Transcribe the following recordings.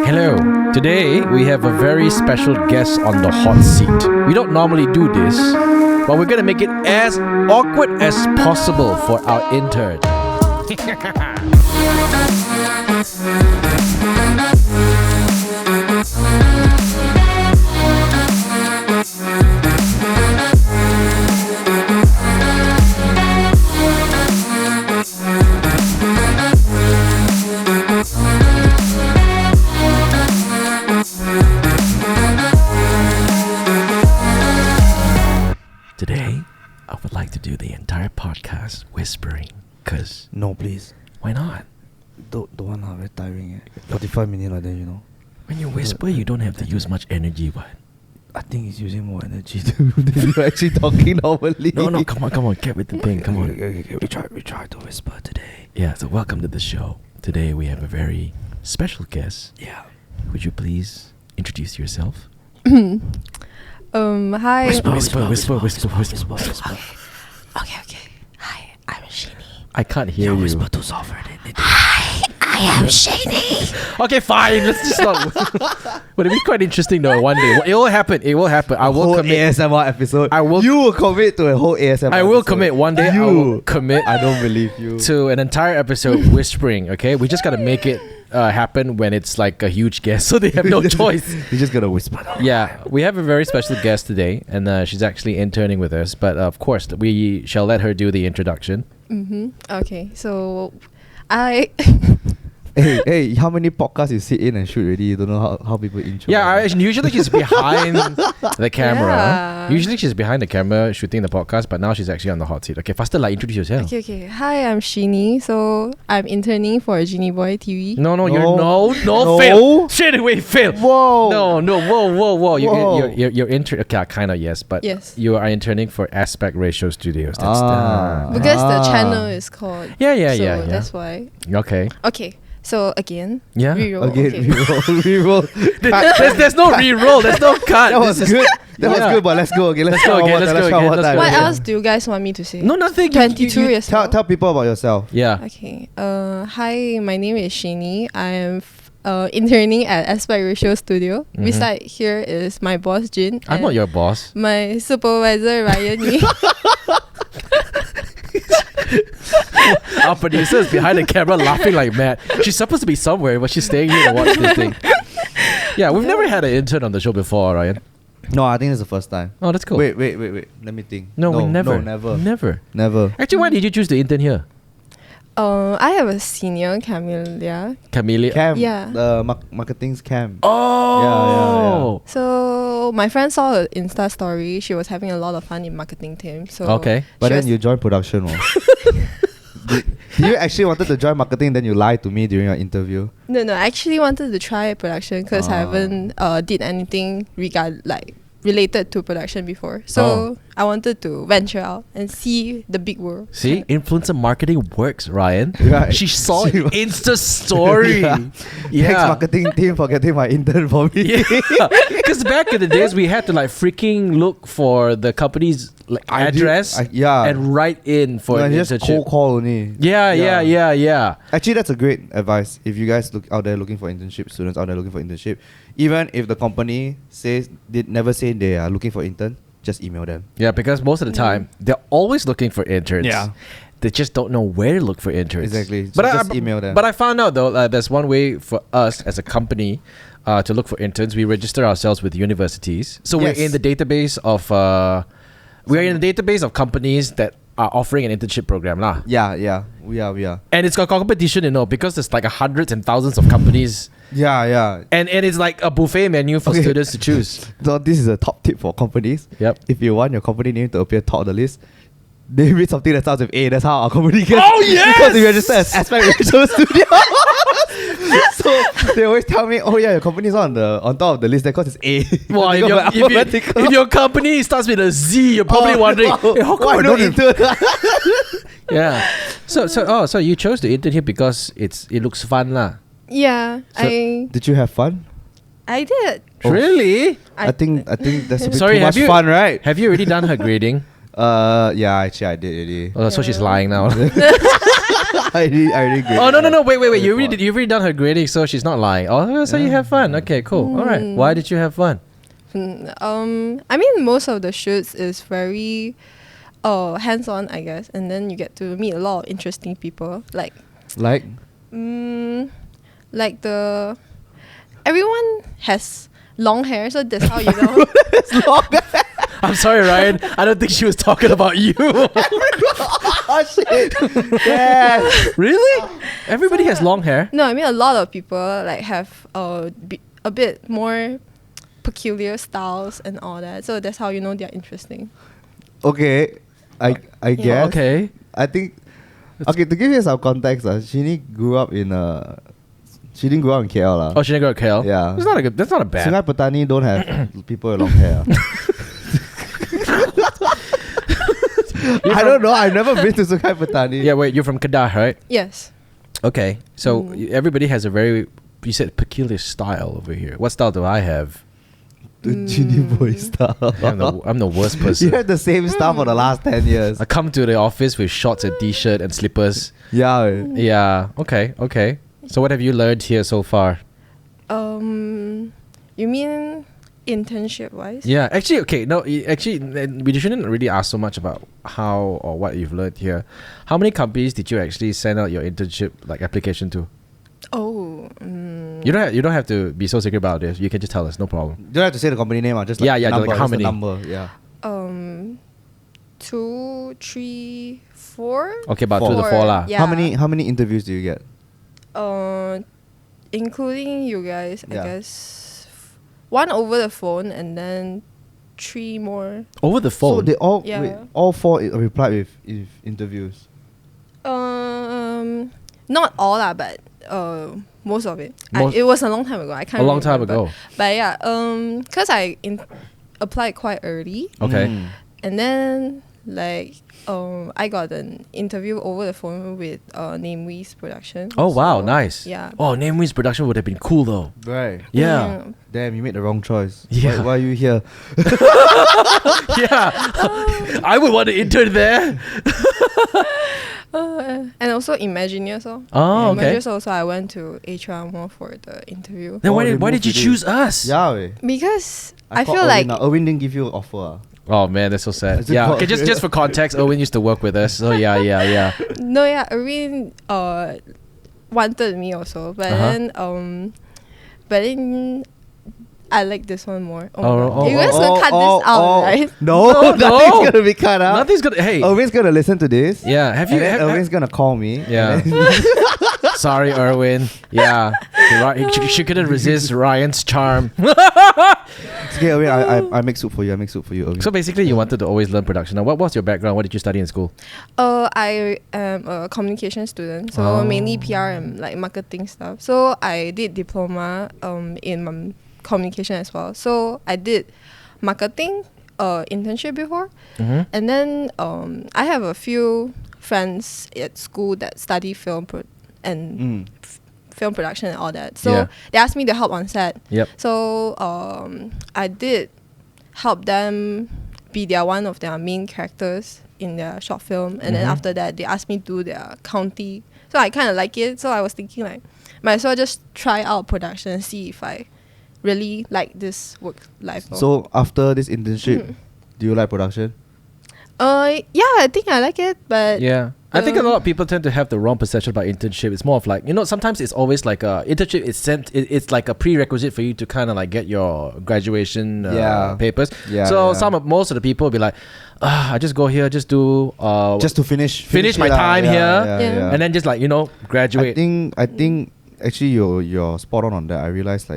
Hello. Today we have a very special guest on the hot seat. We don't normally do this, but we're gonna make it as awkward as possible for our intern. Today, I would like to do the entire podcast whispering. Cause No, please. why not? Don't want very tiring. 45 minutes like that, you know. When you whisper, you don't have to use much energy, but I think it's using more energy than you're actually talking normally. no, come on, get with the thing, come on. Okay. We try to whisper today. Yeah, so welcome to the show. Today we have a very special guest. Yeah. Would you please introduce yourself? Hi. Whisper. Okay. Hi, I'm Shinee. I can't hear you. Whisper too soft already. Hi, I am Shinee. Okay, fine. Let's just not. But it'll be quite interesting though. One day, it will happen. I will whole commit. ASMR episode. I will- You will commit to a whole ASMR. I will episode. commit one day. I will commit I don't believe you. to an entire episode whispering. Okay, we just gotta make it happen when it's like a huge guest, so they have no choice. You're just gonna whisper. Yeah, we have a very special guest today, and she's actually interning with us. But of course, we shall let her do the introduction. Okay, so I Hey, how many podcasts you sit in and shoot already? You don't know how people intro. Yeah, usually she's behind the camera. Yeah. Usually she's behind the camera shooting the podcast, but now she's actually on the hot seat. Okay, faster, like introduce yourself. okay. Hi, I'm Shinee. So I'm interning for Genie Boy TV. No, No. you're No. fail. Straight away, fail. Whoa. No, whoa. Whoa. You're intern. Okay, kind of yes, but Yes. you are interning for Aspect Ratio Studios. That's Because the channel is called. Yeah. So that's why. Okay. Okay. So again. Yeah. Reroll. Again, Okay. reroll. There's no re-roll. There's no cut. That was This is- good. That was Yeah. good, but let's go again. Let's go again, let's go again. What Yeah. else do you guys want me to say? No, nothing. 22 years Tell old. people about yourself. Yeah. Okay. Hi, my name is Shinee. I am interning at Aspect Ratio Studio. Mhm. Beside here is my boss Jin. I'm and not your boss. my supervisor Ryan. Yee. Our producer is behind the camera laughing like mad. She's supposed to be somewhere, but she's staying here to watch this thing. Yeah, we've never had an intern on the show before, Ryan. No, I think it's the first time. Oh, that's cool. Wait. Let me think. No, we never. No, Never. never. Actually, why did you choose to intern here? I have a senior, Camelia. Camellia? Cam. Yeah. The marketing's Cam. Oh! So my friend saw her Insta story. She was having a lot of fun in marketing team. So Okay. But she then was- you joined production. Did you actually wanted to join marketing, then you lied to me during your interview? No, I actually wanted to try production because I Ah. haven't did anything related to production before. So I wanted to venture out and see the big world. See, influencer marketing works, Ryan. Right. She saw it Insta story. Thanks marketing team for getting my intern for me. Because back in the days, we had to like freaking look for the company's like address and write in for an just internship. cold call only. Yeah. Actually, that's a great advice. If you guys look out there looking for internship, students out there looking for internship, even if the company never say they are looking for intern, just email them. Yeah, because most of the time, they're always looking for interns. Yeah. They just don't know where to look for interns. Exactly. So But just email them. But I found out though, there's one way for us as a company to look for interns. We register ourselves with universities. So Yes. we're in the database of companies that are offering an internship program lah. Yeah. We are. And it's got competition, because there's like hundreds and thousands of companies. Yeah. And it's like a buffet menu for students to choose. So this is a top tip for companies. Yep. If you want your company name to appear top of the list, they read something that starts with A. That's how our company gets. Oh, yes! Because we register as Aspect Ratio Studio. So they always tell me, oh yeah, your company's on top of the list because it's A. Well, if your company starts with a Z, you're probably wondering, hey, how come why I no don't intern? Yeah. So you chose to intern here because it looks fun lah. Yeah, So, did you have fun? I did. Oh. Really? I think that's a bit Sorry, too much have you- fun, right? Have you already done her grading? Yeah, actually I did already. Oh, so she's Yeah. lying now. I already graded. Oh no! Wait! You Report. you've already done her grading, so she's not lying. Oh, so you have fun. Okay, cool. All right. Why did you have fun? I mean, most of the shoots is very hands-on, I guess, and then you get to meet a lot of interesting people. Like everyone has long hair, so that's how you know. I'm sorry, Ryan. I don't think she was talking about you. Oh shit! Yeah. Really? Everybody has long hair. No, I mean a lot of people like have a bit more peculiar styles and all that. So that's how you know they're interesting. Okay, I guess. Okay. I think. Okay, to give you some context, Shinee grew up in she didn't grow up in KL. Oh, she didn't go to KL? Yeah. That's not a good. That's not a bad. Sungai Petani don't have people with long hair. I don't know. I've never been to Sungai Petani. Yeah, wait. You're from Kedah, right? Yes. Okay. So everybody has a very, you said, peculiar style over here. What style do I have? The Genie Boy style. I'm the worst person. You had the same style for the last 10 years. I come to the office with shorts and t-shirt and slippers. Yeah. Yeah. Okay. So what have you learned here so far? You mean internship wise? Yeah. Actually, okay. No. Actually, we shouldn't really ask so much about how or what you've learned here. How many companies did you actually send out your internship application to? Oh. You don't have to be so secret about this. You can just tell us. No problem. You don't have to say the company name. Just Yeah, number, like how just the many? number. Yeah. 2, 3, 4. Okay, about 2 to 4 Four. lah. Yeah. How many interviews do you get? Including you guys, Yeah. I guess 1 over the phone and then 3 more. Over the phone. So they all Yeah. wait, all 4 replied with interviews. Not all lah, but most of it. Most- It was a long time ago. I can't. A long time remember. ago. But yeah, cause I applied quite early, Okay. and then I got an interview over the phone with Namewe's production. Oh wow, So, nice. Yeah. Oh, Namewe's production would have been cool though. Right. Yeah. Damn, you made the wrong choice. Yeah. Why are you here? Yeah. I would want to intern there. And also Imagineers. Oh, okay. Imagineers also, I went to HR more for the interview. Then Oh, why they did moved you to this. choose us? Yeah. Weh. Because I called feel like Erwin. Erwin didn't give you an offer. Oh man, that's so sad. Is it Yeah. called- Okay, just for context, Owen used to work with us. So yeah. no, yeah, Irene wanted me also, but then I like this one more. Oh, my God. You guys gonna cut this out, right? No, No. nothing's gonna be cut out. Nothing's gonna. Hey. Erwin's gonna listen to this. Yeah. Have you? And then have- Erwin's gonna call me. Yeah. and then- Sorry, Erwin. Yeah. She couldn't resist Ryan's charm. It's okay, Erwin. I make soup for you. Erwin. So basically, you wanted to always learn production. Now, what was your background? What did you study in school? I am a communication student, so mainly PR and marketing stuff. So I did diploma in communication as well. So I did marketing internship before, and then I have a few friends at school that study film film production and all that. So they asked me to help on set. Yep. So I did help them be one of their main characters in their short film, and then after that they asked me to do their county. So I kind of like it. So I was thinking might as well just try out production and see if I really like this work life. So after this internship, do you like production? Yeah, I think I like it, but Yeah. I think a lot of people tend to have the wrong perception about internship. It's more of sometimes it's always like internship is it's like a prerequisite for you to kind of get your graduation papers. Yeah. So yeah. most of the people will be like, I just go here, just do just to finish my it lah. time here, Yeah. and then just graduate. I think actually you're spot on that. I realized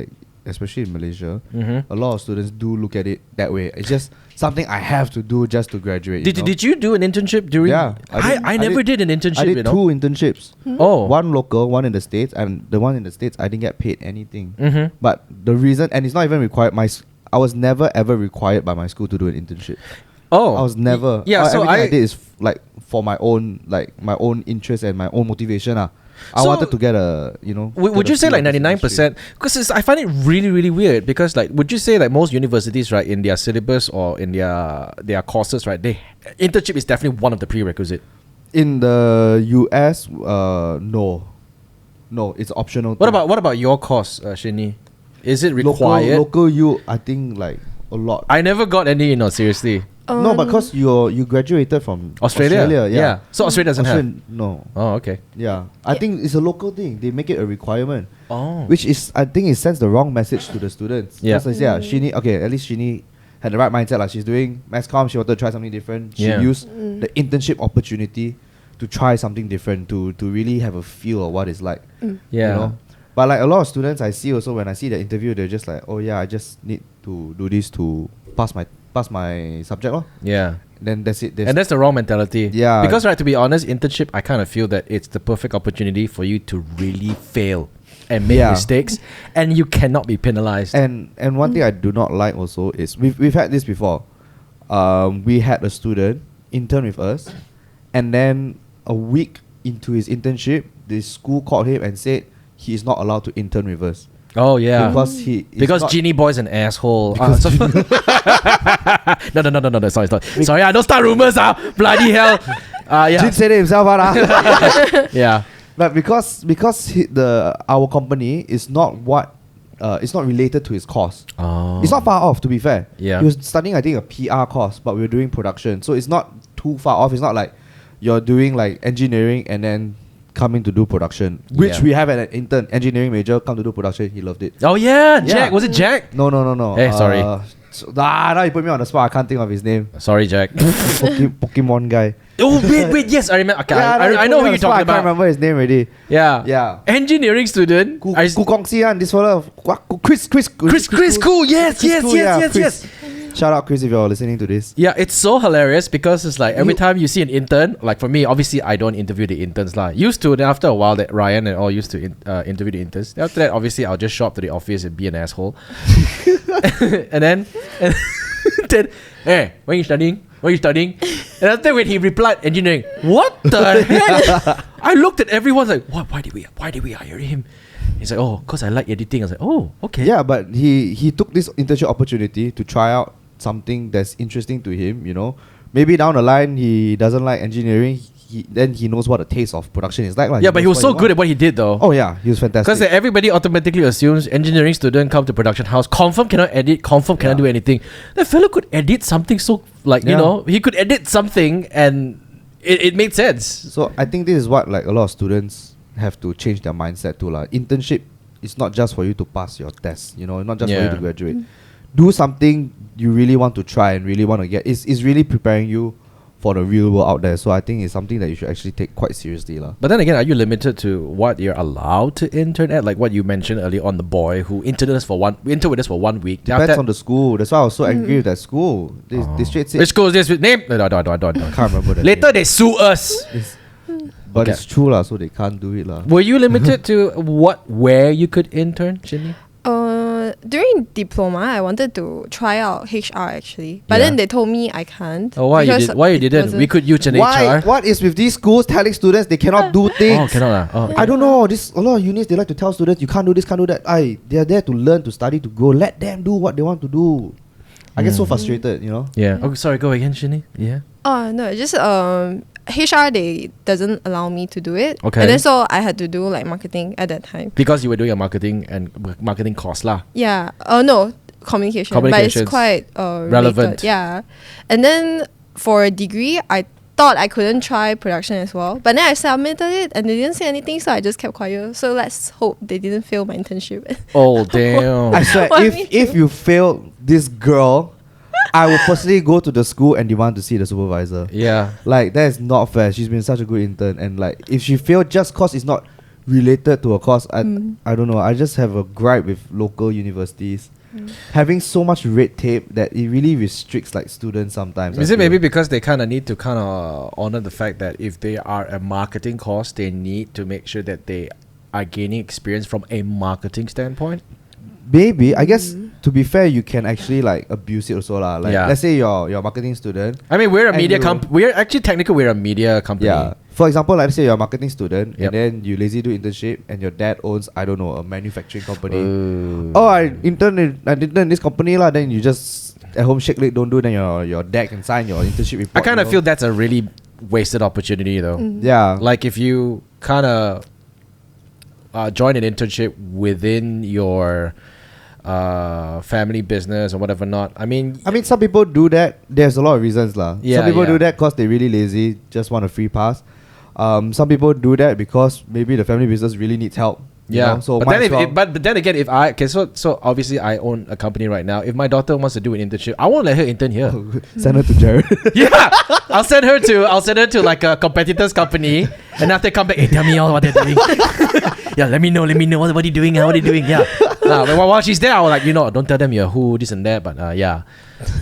especially in Malaysia, a lot of students do look at it that way. It's just something I have to do just to graduate. Did you do an internship during? Yeah, I never did an internship. I did 2 internships. Oh. One local, one in the States, and the one in the States I didn't get paid anything. Mm-hmm. But the reason, and it's not even required. I was never ever required by my school to do an internship. Oh. I was never. Yeah. So everything I did is for my own interest and my own motivation. I So wanted to get a Would you say feel of this 99%? Because I find it really, really weird. Because would you say most universities, right, in their syllabus or in their courses, right, internship is definitely one of the prerequisite. In the US, no, it's optional. What about your course, Shinee? Is it required? Local U, I think like a lot. I never got any. No, seriously. No, because you graduated from Australia. Yeah. So Australia doesn't have. No. Oh, okay. Yeah, I think it's a local thing. They make it a requirement. Oh. Which is, I think, it sends the wrong message to the students. Yeah. Because Shinee, okay, at least Shinee had the right mindset. Like, she's doing mass comm. She wanted to try something different. She Yeah. used the internship opportunity to try something different, to really have a feel of what it's like. Yeah. You know? But like a lot of students I see also, when I see the interview, they're just like, oh yeah, I just need to do this to pass my subject. Yeah. Then that's it. And that's the wrong mentality. Yeah. Because, right, to be honest, internship, I kind of feel that it's the perfect opportunity for you to really fail and make mistakes, and you cannot be penalized. And one thing I do not like also is, we've had this before. We had a student intern with us, and then a week into his internship, the school called him and said he is not allowed to intern with us. Oh yeah, because he is because not Genie Boy's an asshole. No, sorry, don't start rumors. Bloody hell. Yeah. Jin said it himself. Yeah. But because our company is not it's not related to his course. Oh. It's not far off, to be fair. Yeah. He was studying, I think, a PR course, but we were doing production, so it's not too far off. It's not like you're doing like engineering and then coming to do production, which we have an intern, engineering major, come to do production. He loved it. Oh yeah, Jack. Was it Jack? No. Hey, sorry. Now you put me on the spot. I can't think of his name. Sorry, Jack. Pokemon guy. Oh wait, yes, I remember. Okay, Yeah, I know who you're talking I about. can't remember his name already. Yeah. Engineering student. Ku Kong Si, this fellow. Chris. Cool. Yes. Shout out Chris if you're listening to this. Yeah, it's so hilarious because it's like every time you see an intern, like for me, obviously I don't interview the interns lah. Used to, then after a while that Ryan and all used to interview the interns. Then after that, obviously I'll just show up to the office and be an asshole. and then, hey, when you studying? And after when he replied engineering, what the heck? I looked at everyone like, what? Why did we hire him? He's like, oh, cause I like editing. I was like, oh, okay. Yeah, but he took this internship opportunity to try out something that's interesting to him, you know. Maybe down the line he doesn't like engineering, then he knows what the taste of production is like. Yeah, but he was so good at what he did though. Oh yeah, he was fantastic. Because everybody automatically assumes engineering student come to production house, confirm cannot edit, confirm cannot do anything. That fellow could edit something so, like, you know, he could edit something and it made sense. So I think this is what like a lot of students have to change their mindset to. Internship is not just for you to pass your test, you know, not just for you to graduate. Do something you really want to try and really want to get. It's really preparing you for the real world out there. So I think it's something that you should actually take quite seriously. But then again, are you limited to what you're allowed to intern at? Like what you mentioned earlier on, the boy who interned with us for 1 week. Depends on the school. That's why I was so angry with that school. They straight said, which school is this with name? No. can't remember the Later name. they sue us. But it's true lah, so they can't do it lah. Were you limited to where you could intern, Shinee? During diploma, I wanted to try out HR actually, but then they told me I can't. Oh, why you didn't? We could use an HR. What is with these schools telling students they cannot do things? Oh, cannot. Oh. I don't know. A lot of unis, they like to tell students you can't do this, can't do that. They are there to learn, to study, to grow. Let them do what they want to do. I get so frustrated, you know. Yeah. Oh, sorry. Go again, Shinee. Yeah. Oh no, just HR they doesn't allow me to do it. Okay. And then so I had to do like marketing at that time. Because you were doing a marketing course lah. Yeah. No, communication. But it's quite relevant. Related. Yeah. And then for a degree, I thought I couldn't try production as well. But then I submitted it and they didn't say anything, so I just kept quiet. So let's hope they didn't fail my internship. Oh damn. I swear, if you fail this girl, I will personally go to the school and demand to see the supervisor. Yeah. Like, that is not fair. She's been such a good intern, and like, if she failed just cause it's not related to a course, I don't know. I just have a gripe with local universities having so much red tape that it really restricts like students sometimes. Is it maybe because they kind of need to kind of honor the fact that if they are a marketing course, they need to make sure that they are gaining experience from a marketing standpoint? Maybe. I guess to be fair, you can actually like abuse it also lah. Like, let's say you're a marketing student. I mean, we're a media company. We're actually technically we're a media company. Yeah. For example, let's say you're a marketing student and then you lazy do internship and your dad owns, I don't know, a manufacturing company. Oh, I intern in this company lah. Then you just at home shake leg, don't do. Then your dad can sign your internship report. I kind of feel that's a really wasted opportunity though. Yeah. Like if you kind of join an internship within your family business or whatever not. I mean, some people do that. There's a lot of reasons lah. Yeah, some people yeah. do that because they're really lazy, just want a free pass. Some people do that because maybe the family business really needs help. you Yeah. know, so but might then as well. but then again, if I so obviously I own a company right now. If my daughter wants to do an internship, I won't let her intern here. Send her to Jared. Yeah, I'll send her to like a competitor's company, and after come back, hey, tell me all what they're doing. Yeah, let me know what are you doing? What are you doing? Yeah. But while she's there, I was like, don't tell them you're who, this and that. But yeah.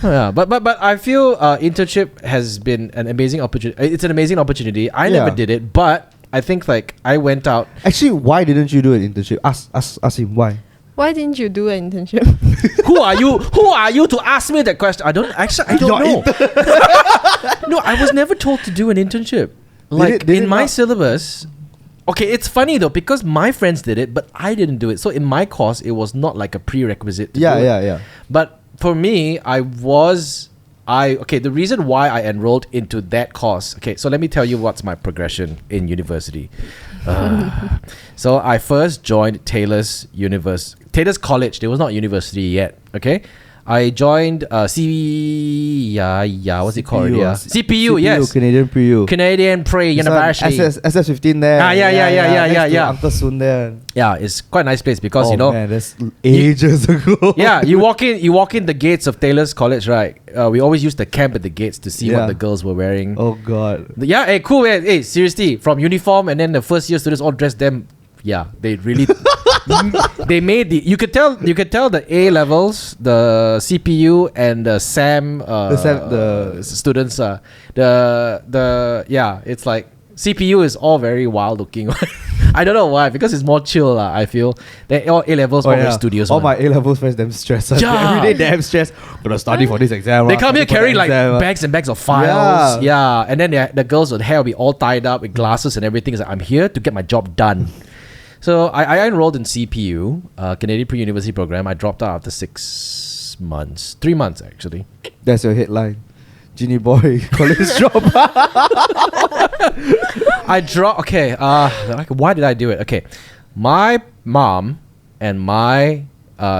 Yeah, but I feel internship has been an amazing opportunity. It's an amazing opportunity. I never did it, but I think like I went out. Actually, why didn't you do an internship? Ask him why. Why didn't you do an internship? Who are you? Who are you to ask me that question? I don't know. No, I was never told to do an internship. Like did in it my not? syllabus. Okay, it's funny though because my friends did it, but I didn't do it. So in my course, it was not like a prerequisite to do it. Yeah. But for me, the reason why I enrolled into that course. Okay, so let me tell you what's my progression in university. So I first joined Taylor's College. There was not university yet. Okay, I joined what's it called? Yeah, CPU. Yes, Canadian Pre-U. Canadian Pre-University. SS15 there. Yeah. Uncle Sun there. Yeah, it's quite a nice place because man, that's ages ago. Yeah, you walk in the gates of Taylor's College, right? We always used to camp at the gates to see what the girls were wearing. Oh god. Yeah, hey, cool. Hey, seriously, from uniform and then the first year students all dressed them. Yeah, they really they made you could tell the A levels, the CPU and the SAM the students it's like CPU is all very wild looking. I don't know why, because it's more chill I feel. They all A levels all very studios. All my A levels friends damn stressed. Yeah. Every day damn stressed. Gonna study for this exam. They come here carrying like bags and bags of files. Yeah. And then the girls with hair will be all tied up with glasses and everything. It's like, I'm here to get my job done. So I enrolled in CPU, Canadian Pre-University program. I dropped out after 3 months actually. That's your headline. Genie boy college drop. I dropped. Okay. Why did I do it? Okay, my mom and my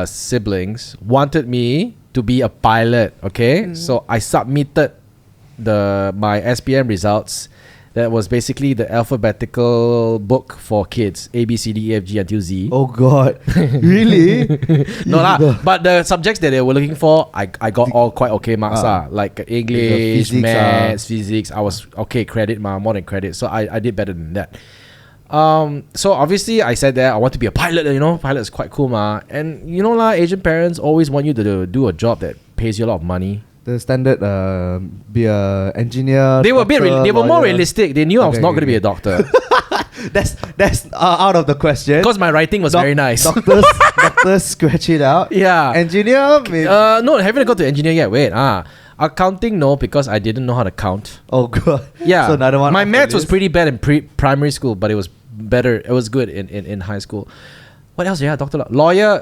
siblings wanted me to be a pilot. Okay, so I submitted my SPM results. That was basically the alphabetical book for kids. A, B, C, D, E, F, G until Z. Oh God. Really? No lah. But the subjects that they were looking for, I got all quite okay marks like English, physics, maths, physics. I was okay credit more than credit. So I did better than that. So obviously I said that I want to be a pilot. Pilot is quite cool And Asian parents always want you to do a job that pays you a lot of money. The standard be a engineer. They were more realistic. They knew I was not going to be a doctor. That's out of the question. Because my writing was very nice. Doctors scratch it out. Yeah. Engineer? Maybe. No, I haven't got to engineer yet. Wait. Accounting, no, because I didn't know how to count. Oh God. Yeah. So another one. My maths was pretty bad in primary school, but it was better. It was good in high school. What else? Yeah, doctor, lawyer.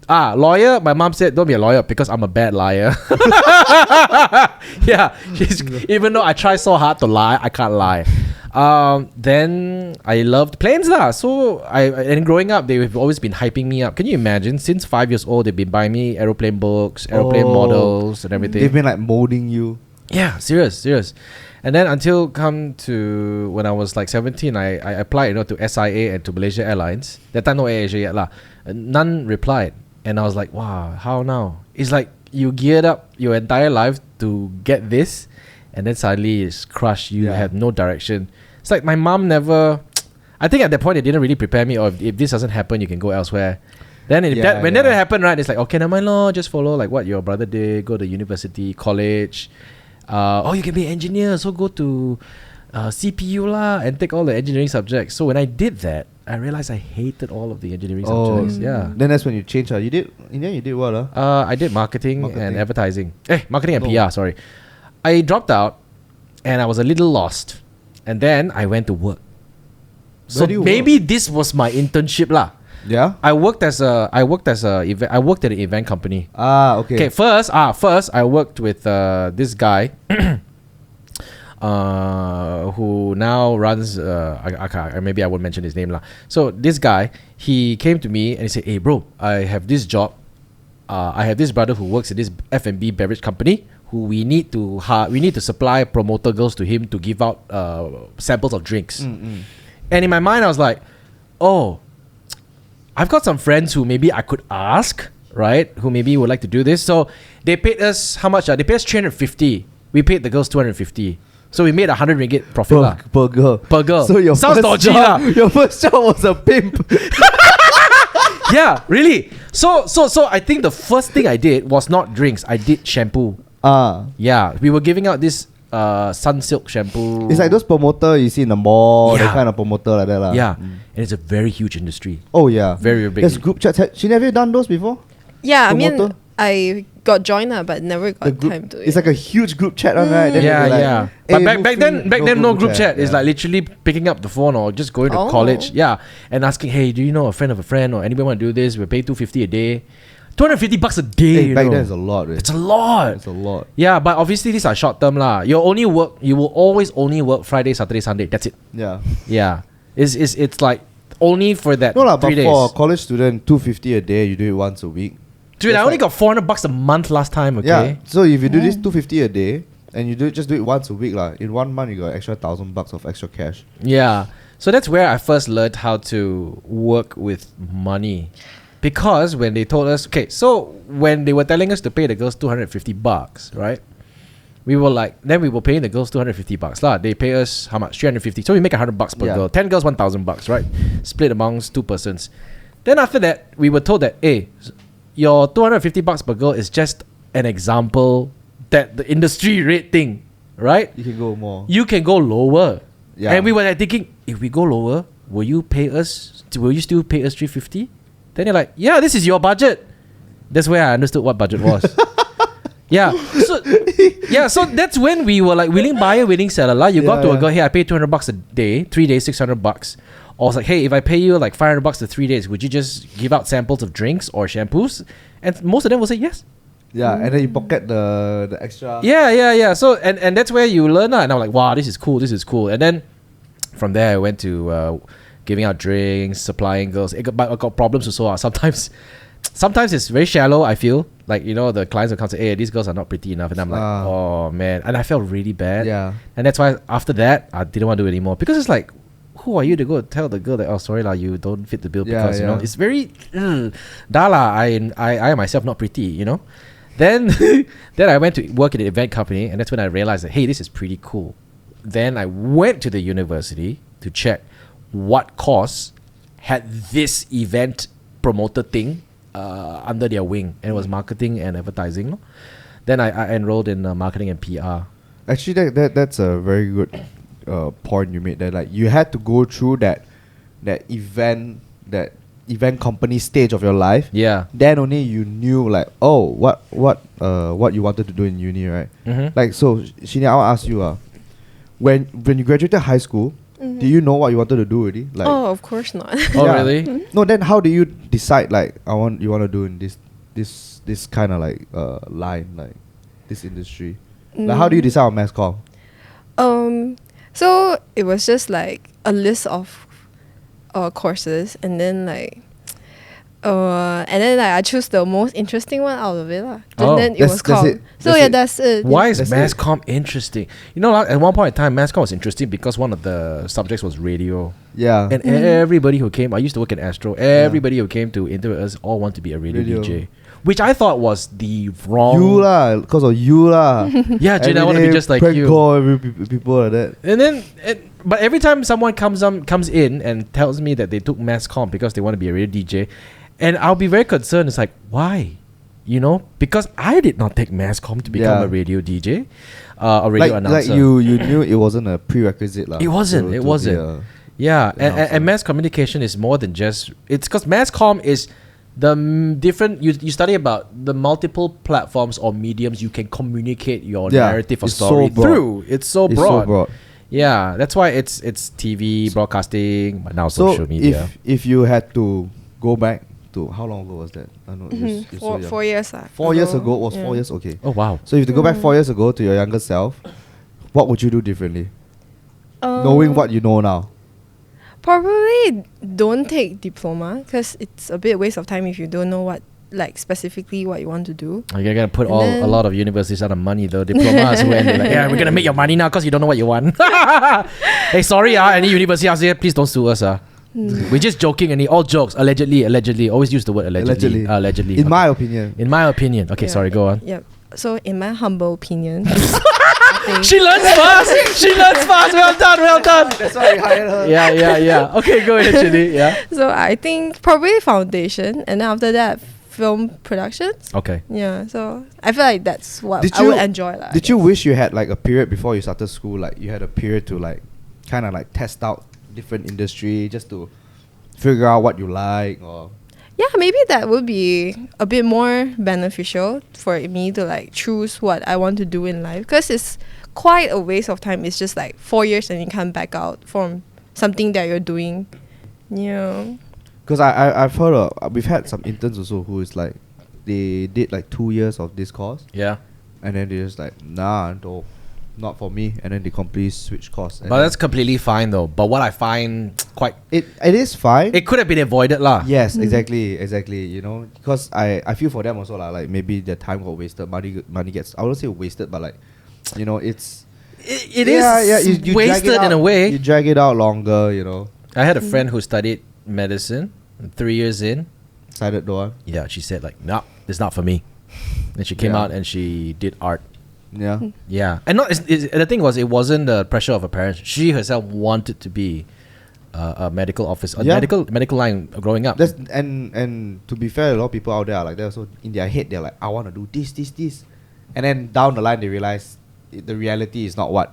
Lawyer. My mom said, don't be a lawyer because I'm a bad liar. Yeah. Even though I try so hard to lie, I can't lie. Then I loved planes So and growing up, they've always been hyping me up. Can you imagine? Since 5 years old, they've been buying me aeroplane books, aeroplane models, and everything. They've been like molding you. Yeah, serious. And then until come to when I was like 17, I applied to SIA and to Malaysia Airlines. That time no AirAsia yet lah. None replied. And I was like, wow, how now? It's like you geared up your entire life to get this, and then suddenly it's crushed. You have no direction. It's like my mom never... I think at that point, they didn't really prepare me. Or if this doesn't happen, you can go elsewhere. Then when that happened, right, it's like, okay, never mind, just follow like what your brother did. Go to university, college. You can be an engineer, so go to CPU and take all the engineering subjects. So when I did that, I realized I hated all of the engineering subjects. Yeah. Then that's when you changed. You did what? I did marketing and advertising. Marketing and PR, sorry. I dropped out and I was a little lost. And then I went to work. So maybe this was my internship lah. Yeah. I worked at an event company. Okay. Okay, first I worked with this guy. who now runs maybe I won't mention his name lah. So this guy, he came to me and he said, "Hey bro, I have this job. I have this brother who works at this F&B beverage company who we need to supply promoter girls to him to give out samples of drinks." And in my mind I was like, oh, I've got some friends who maybe I could ask, right? Who maybe would like to do this. So they paid us how much? They paid us 350. We paid the girls 250. So we made 100 ringgit profit per girl. Per girl. So your sounds first dodgy job, your first job was a pimp. Yeah, really. So I think the first thing I did was not drinks. I did shampoo. Yeah, we were giving out this Sunsilk shampoo. It's like those promoter you see in the mall, Yeah. that kind of promoter like that lah. Yeah, and it's a very huge industry. Oh yeah. Very, very big. There's group chats. She never done those before? Yeah, I mean, Promoter? I got joined but never The got group, time to. it's like a huge group chat, right? Then Yeah, they'll be like, yeah. "Hey, But move back free, then, no group chat. It's Yeah. like literally picking up the phone or just going to Oh. college. Yeah, and asking, hey, do you know a friend of a friend or anybody want to do this? We pay $250 a day, $250 a day. Hey, you back know. then it's a lot. It's a lot. It's a lot. Yeah, but obviously these are short term lah. You will always only work Friday, Saturday, Sunday. That's it. Yeah. Yeah, it's like only for that No lah, 3 but days. for a college student, $250 a day, you do it once a week. Dude, I that's only like- got $400 a month last time. Okay. Yeah. So if you do this $250 a day and you just do it once a week lah, in 1 month you got extra $1,000 of extra cash. Yeah. So that's where I first learned how to work with money. Because when they told us, okay, so when they were telling us to pay the girls $250, right? We were like, then we were paying the girls $250 lah. They pay us how much? 350. So we make $100 per Yeah. girl. 10 girls, $1,000, right? Split amongst 2 persons. Then after that, we were told that, hey, your $250 per girl is just an example that the industry rate thing, right? You can go more. You can go lower. Yeah. And we were like thinking, if we go lower, will you still pay us 350? Then they're like, yeah, this is your budget. That's where I understood what budget was. Yeah. So that's when we were like willing buyer, willing seller. Like you got to a girl, hey, I pay $200 a day, 3 days, $600. Or it's like, hey, if I pay you like $500 to 3 days, would you just give out samples of drinks or shampoos? And most of them will say yes. Yeah, and then you pocket the extra. Yeah. So and that's where you learn and I'm like, wow, this is cool. And then from there I went to giving out drinks, supplying girls. But I got problems also. Sometimes it's very shallow, I feel. Like, the clients will come and say, hey, these girls are not pretty enough. And I'm like, oh man. And I felt really bad. Yeah. And that's why after that I didn't want to do it anymore. Because it's like, who are you to go tell the girl that, oh sorry lah, you don't fit the bill, because it's very I myself not pretty, Then then I went to work at an event company, and that's when I realized that, hey, this is pretty cool. Then I went to the university to check what course had this event promoter thing under their wing, and it was marketing and advertising. Then I enrolled in marketing and PR. Actually, that's a very good point you made there. Like, you had to go through that event company stage of your life. Yeah. Then only you knew, like, oh, what you wanted to do in uni, right? Mm-hmm. Like, so Shinee, I'll ask you, when you graduated high school, do you know what you wanted to do already? Like, Oh, of course not. Oh, Yeah. really? no, then how do you decide, like, you want to do in this kind of like line, like this industry? Like, how do you decide on mass comm? So it was just like a list of courses, and then I choose the most interesting one out of it lah. Oh. And then it That's- was that's called. it. So That's yeah, it. that's it. Why is That's mass it. comm interesting? At one point in time, mass comm was interesting because one of the subjects was radio. Yeah. And everybody who came, I used to work at Astro, everybody who came to interview us all want to be a radio DJ. Which I thought was the wrong... You lah, because of you lah. Yeah, Jin, I want to be just like prank you. call people like that. And then, but every time someone comes in and tells me that they took mass comm because they want to be a radio DJ, and I'll be very concerned. It's like, why? Because I did not take mass comm to become Yeah. a radio DJ, a radio announcer. Like you knew it wasn't a prerequisite lah. It wasn't. to It be wasn't. Yeah, announcer. and mass communication is more than just... It's because mass comm is the different... You study about the multiple platforms or mediums you can communicate your Yeah, narrative or it's so story broad. through. It's so It's broad. so broad. Yeah, that's why it's TV, broadcasting, but now So social media. if you had to go back to, how long ago was that? I know you're so young. 4 years. 4 years ago was Yeah. 4 years, okay. Oh, wow. So if you have to go back 4 years ago to your younger self, what would you do differently? Knowing what you know now. Probably don't take diploma because it's a bit waste of time if you don't know what, like, specifically what you want to do. You're gonna put And a lot of universities out of money though. Diplomas when they're like, yeah, we're gonna make your money now because you don't know what you want. Hey, sorry, any university out there, please don't sue us. We're just joking, and all jokes. Allegedly. Always use the word allegedly. Allegedly. In my opinion. In my opinion. Okay, Yeah. sorry, go on. Yep. So in my humble opinion, She learns fast. She learns fast. Well done. That's why we hired her. Yeah. Okay, go ahead, Shinee. Yeah. so I think probably foundation, and then after that, film productions. Okay. Yeah, so I feel like that's what Did I you- would enjoy. Did you wish you had like a period before you started school, like you had a period to like kind of like test out different industry just to figure out what you like, or Yeah, maybe that would be a bit more beneficial for me to like choose what I want to do in life, because it's quite a waste of time. It's just like 4 years and you come back out from something that you're doing. Yeah. because I've heard we've had some interns also who is like they did like 2 years of this course Yeah. and then they just like no, not for me, and then they completely switch course. And But then that's completely fine though. But what I find quite, it is fine. it could have been avoided lah. Yes, exactly. You know, because I feel for them also lah. Like maybe their time got wasted, money gets. I wouldn't say wasted, but like, you know, it's It is you drag it wasted in out- a way. You drag it out longer, you know. I had a friend who studied medicine. 3 years in, Decided though. yeah, she said like, no, it's not for me. Then she came Yeah. out and she did art. Yeah. Yeah, and not. The thing was, it wasn't the pressure of her parents. She herself wanted to be a medical officer, a Yeah. medical line growing up. That's and to be fair, a lot of people out there are like that. So in their head, they're like, I want to do this, and then down the line they realize the reality is not what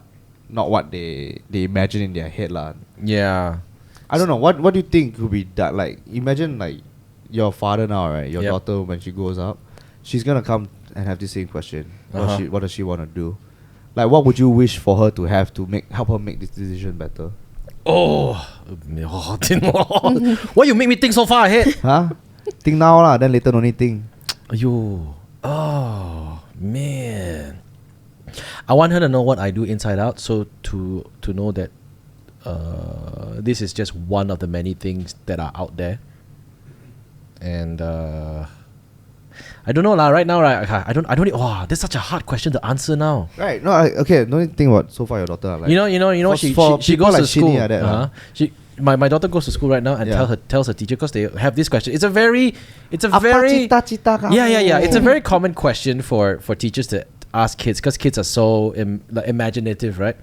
they imagine in their head lah. Yeah, I don't know. What do you think could be that? Like, imagine like your father now, right? Your Yep. daughter when she grows up, she's gonna come and have the same question. Uh-huh. What does she want to do? Like, what would you wish for her to have to help her make this decision better? why you make me think so far ahead? Huh? Think now lah. Then later no need think. Ayo, oh man, I want her to know what I do inside out. So to know that this is just one of the many things that are out there. And I don't know lah. Right now, right? I don't. Oh, that's such a hard question to answer now. Right? No. Okay. No need to think about so far your daughter. Like, You know, she for she people goes like to school. Shinee like that, She my daughter goes to school right now and Yeah. tells her teacher, because they have this question. It's a very Apa cita-cita kamu? yeah. It's a very common question for teachers to ask kids, because kids are so imaginative, right?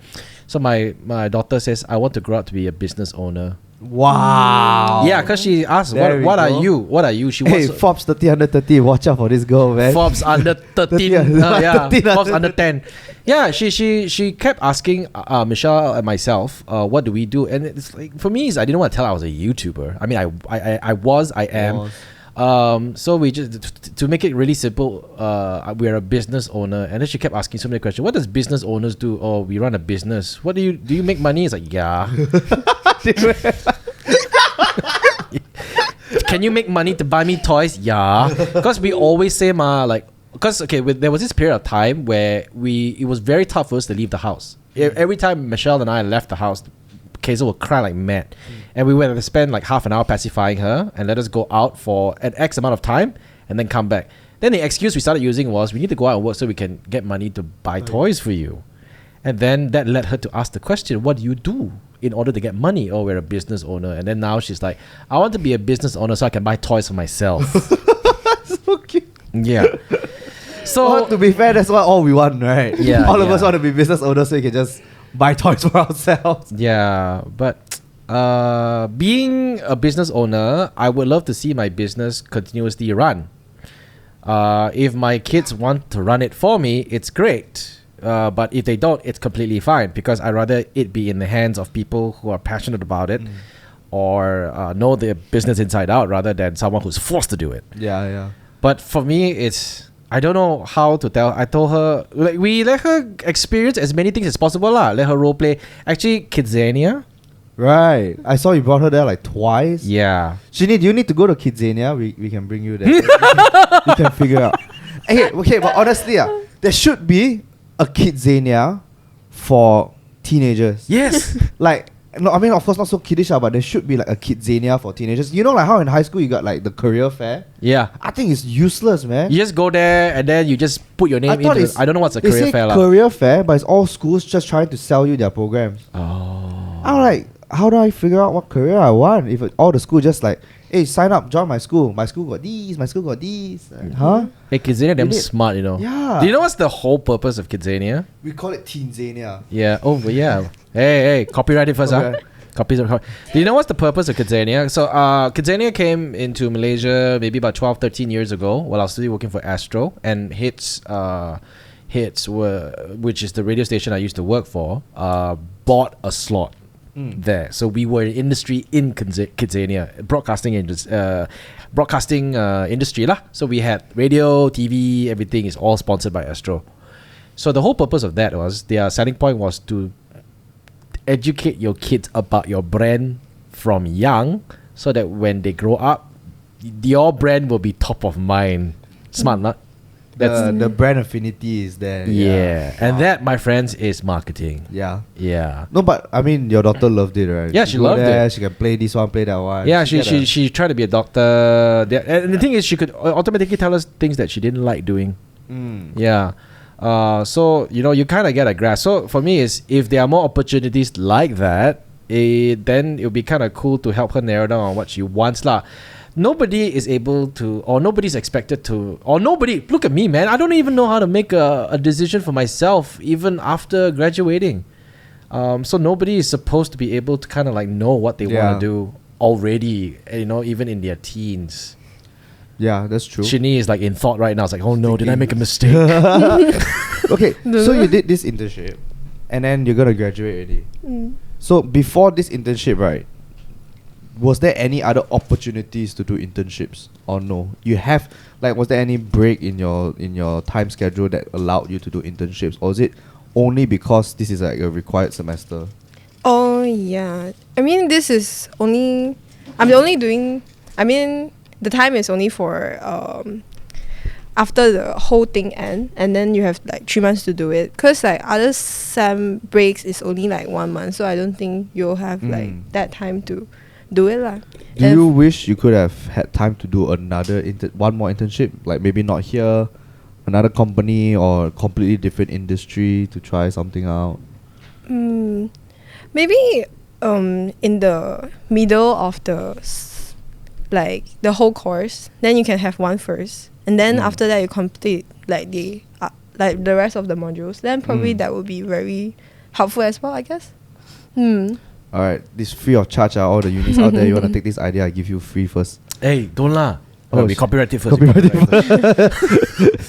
So my daughter says, I want to grow up to be a business owner. Wow. Yeah, because she asked, There we what are go. you? What are you? She Hey, wants Forbes 30 under 30. Watch out for this girl, man. Forbes under 13. 13, Yeah, 13 Forbes under under 10. Yeah, she kept asking Michelle and myself, what do we do? And it's like, for me, I didn't want to tell her I was a YouTuber. I mean, I am. So we just, to make it really simple, we're a business owner. And then she kept asking so many questions. What does business owners do? Oh, we run a business. What do you make money? It's like, yeah. Can you make money to buy me toys? Yeah. Because we always say, there was this period of time where it was very tough for us to leave the house. Every time Michelle and I left the house, Kazel would cry like mad. And we would have to spend like half an hour pacifying her and let us go out for an X amount of time and then come back. Then the excuse we started using was, we need to go out and work so we can get money to buy toys for you. And then that led her to ask the question, what do you do in order to get money? Oh, we're a business owner. And then now she's like, I want to be a business owner so I can buy toys for myself. So cute. Yeah. So Well, to be fair, that's what all we want, right? Yeah, all of yeah. us want to be business owners so we can just buy toys for ourselves. yeah, but being a business owner, I would love to see my business continuously run. If my kids want to run it for me, it's great. But if they don't, it's completely fine, because I'd rather it be in the hands of people who are passionate about it or know their business inside out, rather than someone who's forced to do it. Yeah. But for me, it's, I don't know how to tell. I told her, like, we let her experience as many things as possible lah. Let her role play. Actually, Kidzania. Right. I saw you brought her there like twice. Yeah. Shinee, do you need to go to Kidzania? We can bring you there. we can figure out. Hey, okay, but honestly, there should be a Kidzania for teenagers. Yes. Like, no, I mean, of course, not so kiddish, but there should be like a Kidzania for teenagers. You know, like how in high school you got like the career fair? Yeah. I think it's useless, man. You just go there and then you just put your name into it. I don't know what's a career fair. Career fair, but it's all schools just trying to sell you their programs. Oh. I'm like, how do I figure out what career I want if all the school just like, hey, sign up, join my school. My school got these, my school got these. Huh? Hey, Kidzania, them smart, you know. Yeah. Do you know what's the whole purpose of Kidzania? We call it Teenzania. Yeah. Oh, but yeah. Hey, copyright it first, Okay. huh? Do you know what's the purpose of Kidzania? So, Kidzania came into Malaysia maybe about 12, 13 years ago while I was still working for Astro, and Hits were, which is the radio station I used to work for, bought a slot there. So we were in industry in Kidzania, broadcasting industry lah. So we had radio, TV, everything is all sponsored by Astro. So the whole purpose of that was, their selling point was to educate your kids about your brand from young, so that when they grow up, your brand will be top of mind. Smart, not? The brand affinity is there. Yeah. And that, my friends, is marketing. Yeah. Yeah. No, but I mean, your daughter loved it, right? Yeah, she loved it. She can play this one, play that one. Yeah, she tried to be a doctor. And the thing is, she could automatically tell us things that she didn't like doing. Yeah. So, you know, you kind of get a grasp. So for me, is if there are more opportunities like that, then it would be kind of cool to help her narrow down on what she wants lah. Nobody is able to, or nobody's expected to, or nobody, look at me, man, I don't even know how to make a decision for myself even after graduating. So nobody is supposed to be able to kind of like know what they want to do already, you know, even in their teens. Yeah, that's true. Shinee is like in thought right now. It's like, oh no, did I make a mistake? Okay, so you did this internship and then you're going to graduate already. So before this internship, right, was there any other opportunities to do internships or no? You have, like, was there any break in your time schedule that allowed you to do internships, or is it only because this is like a required semester? Oh yeah, I mean this is only, I'm only doing, I mean the time is only for after the whole thing end, and then you have like 3 months to do it, cause like other sem breaks is only like 1 month, so I don't think you'll have like that time to do it lah. Do you wish you could have had time to do another one more internship, like maybe not here, another company or completely different industry to try something out? Maybe in the middle of the like the whole course, then you can have one first, and then after that you complete like the rest of the modules. Then probably that would be very helpful as well, I guess. Alright, this free of charge. All the unis out there, you want to take this idea, I give you free first. Hey, don't lah. We copyrighted first.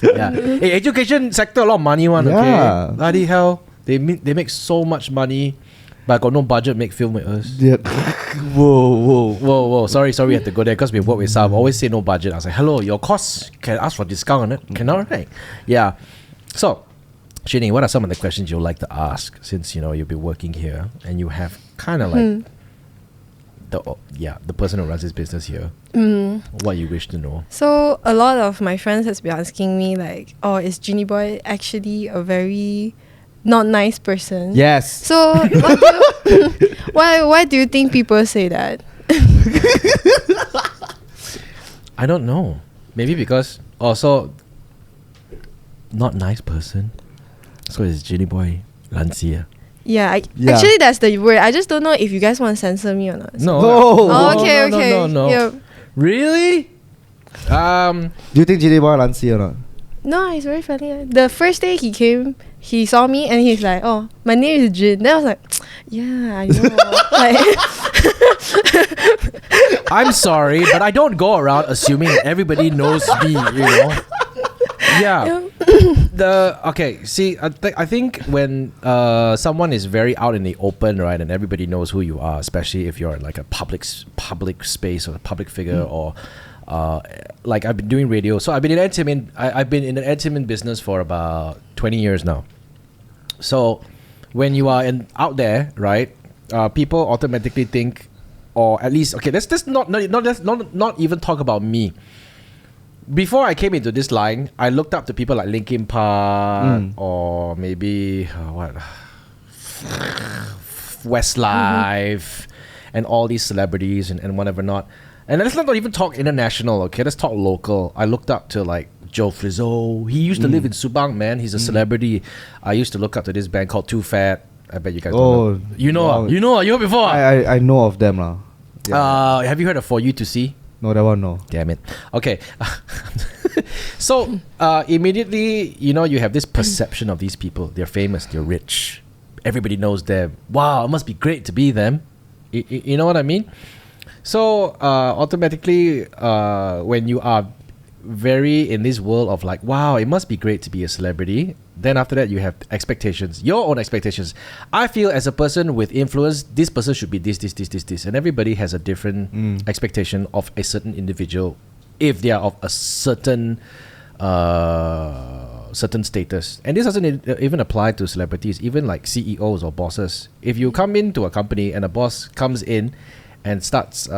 Yeah. Hey, education sector, a lot of money one. Yeah. Okay. Bloody hell, they make so much money, but got no budget make film with us. Yeah. Whoa. Sorry, we have to go there because we work with some. Always say no budget. I was like, hello, your costs can ask for discount on it. Cannot, right? Yeah. So, Shinee, what are some of the questions you'd like to ask, since you know you'll be working here and you have kind of like the person who runs his business here? What you wish to know? So a lot of my friends has been asking me like, oh, is Genie Boy actually a very not nice person? Yes. So why do you think people say that? I don't know. Maybe because also not nice person. So is Genie Boy Lancy? Yeah, actually that's the word. I just don't know if you guys want to censor me or not. No. Oh, okay. No. Yeah. Really? Do you think Genie Boy Lancy or not? No, he's very funny. The first day he came, he saw me and he's like, "Oh, my name is Jin." Then I was like, "Yeah, I know." Like, I'm sorry, but I don't go around assuming that everybody knows me. You know? Yeah. I think when someone is very out in the open, right, and everybody knows who you are, especially if you're like a public space or a public figure, or like I've been doing radio, so I've been in entertainment. I've been in the entertainment business for about 20 years now. So when you are out there, right, people automatically think, or at least let's not even talk about me. Before I came into this line, I looked up to people like Linkin Park or maybe Westlife and all these celebrities and whatever not. And let's not even talk international, okay? Let's talk local. I looked up to like Joe Flizzo. He used to live in Subang, man. He's a celebrity. I used to look up to this band called Too Fat. I bet you guys don't know. You know, wow. You heard before. I know of them lah. Yeah. Have you heard of For You to See? No, that one no. Damn it. Okay. So immediately, you have this perception of these people. They're famous. They're rich. Everybody knows them. Wow, it must be great to be them. You know what I mean? So automatically, when you are very in this world of like, wow, it must be great to be a celebrity, then after that you have expectations, your own expectations. I feel as a person with influence, this person should be this, and everybody has a different expectation of a certain individual if they are of a certain status. And this doesn't even apply to celebrities, even like CEOs or bosses. If you come into a company and a boss comes in and starts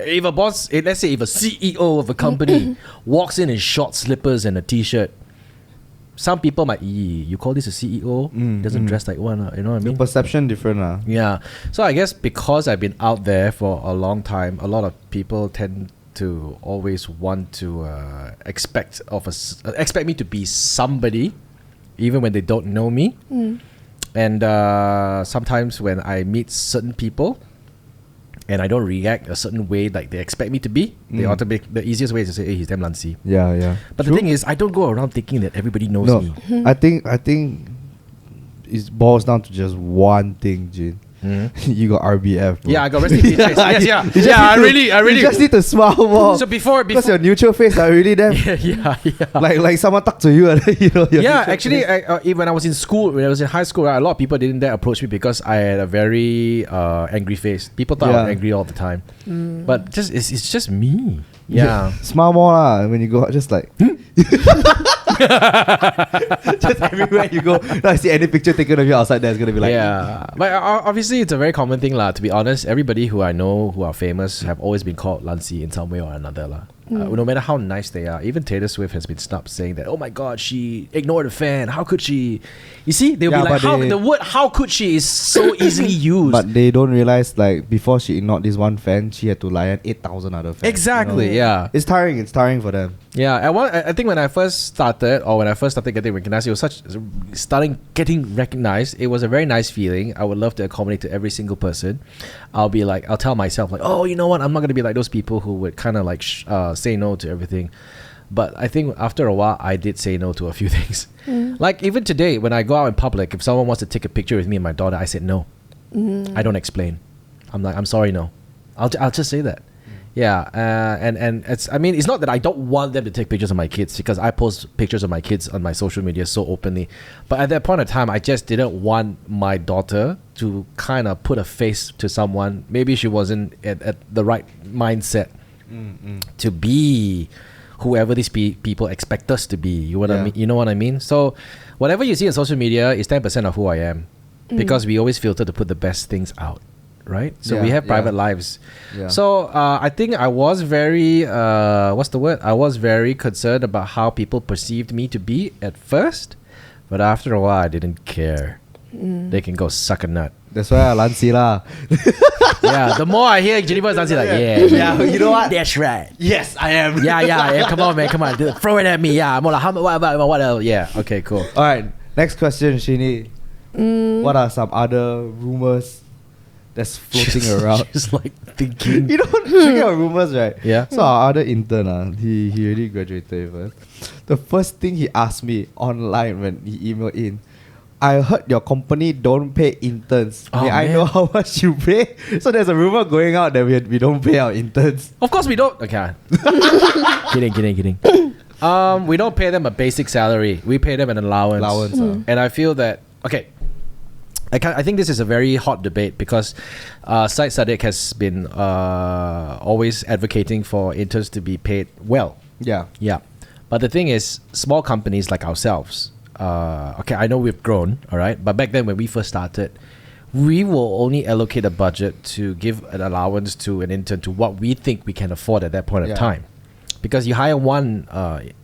if a boss, let's say if a CEO of a company walks in short slippers and a t-shirt, some people might, you call this a CEO? Doesn't dress like one, you know what I mean? The perception different. Yeah. So I guess because I've been out there for a long time, a lot of people tend to always want to expect me to be somebody, even when they don't know me. And sometimes when I meet certain people, and I don't react a certain way like they expect me to be, the easiest way is to say, hey, he's damn Lancy. Yeah. But the thing is, I don't go around thinking that everybody knows me. I think it boils down to just one thing, Jin. You got RBF, bro. Yeah, I got resting face. Yes, yeah. I really. You just need to smile more. So before because your neutral face are really damn. yeah. Like someone talk to you, Yeah, actually, when I was in school, when I was in high school, right, a lot of people didn't dare approach me because I had a very angry face. People thought I was angry all the time, but it's just me. Yeah. Smile more lah when you go out, just like just everywhere you go. I see any picture taken of you outside there, it's gonna be like but obviously it's a very common thing lah. To be honest, everybody who I know who are famous have always been called Lancy in some way or another lah. No matter how nice they are, even Taylor Swift has been snubbed saying that, oh my god, she ignored a fan. How could she? You see, they'll be like, the word "how could she" is so easily used. But they don't realize, like, before she ignored this one fan, she had to lion 8,000 other fans. Exactly, yeah. It's tiring for them. Yeah, I think when I first started getting recognized, it was getting recognized. It was a very nice feeling. I would love to accommodate to every single person. I'll tell myself like, oh, you know what? I'm not gonna be like those people who would kind of like say no to everything. But I think after a while, I did say no to a few things. Like even today, when I go out in public, if someone wants to take a picture with me and my daughter, I said no. I don't explain. I'm like, I'm sorry, no. I'll just say that. Yeah, and it's not that I don't want them to take pictures of my kids, because I post pictures of my kids on my social media so openly. But at that point in time, I just didn't want my daughter to kind of put a face to someone. Maybe she wasn't at the right mindset to be whoever these people expect us to be. You know what I mean? So whatever you see on social media is 10% of who I am, because we always filter to put the best things out. Right? So we have private lives. Yeah. So I think I was very, I was very concerned about how people perceived me to be at first. But after a while, I didn't care. They can go suck a nut. That's why I Lancy lah. Yeah, the more I hear Jennifer's Lancy, like, yeah, you know what? That's right. Yes, I am. Yeah, come on, man, come on. Throw it at me. Yeah, I'm like, what else? Yeah, okay, cool. All right, next question, Shinee. What are some other rumors that's floating around? Just like thinking. Speaking of rumors, right? Yeah. So our other intern, he already graduated even. The first thing he asked me online when he emailed in, I heard your company don't pay interns. May I know how much you pay? So there's a rumor going out that we don't pay our interns. Of course we don't. Okay. Kidding. We don't pay them a basic salary. We pay them an allowance. And I feel that, okay, I think this is a very hot debate, because Syed Saddiq has been always advocating for interns to be paid well. Yeah. But the thing is, small companies like ourselves, I know we've grown, all right? But back then when we first started, we will only allocate a budget to give an allowance to an intern to what we think we can afford at that point of time. because you hire one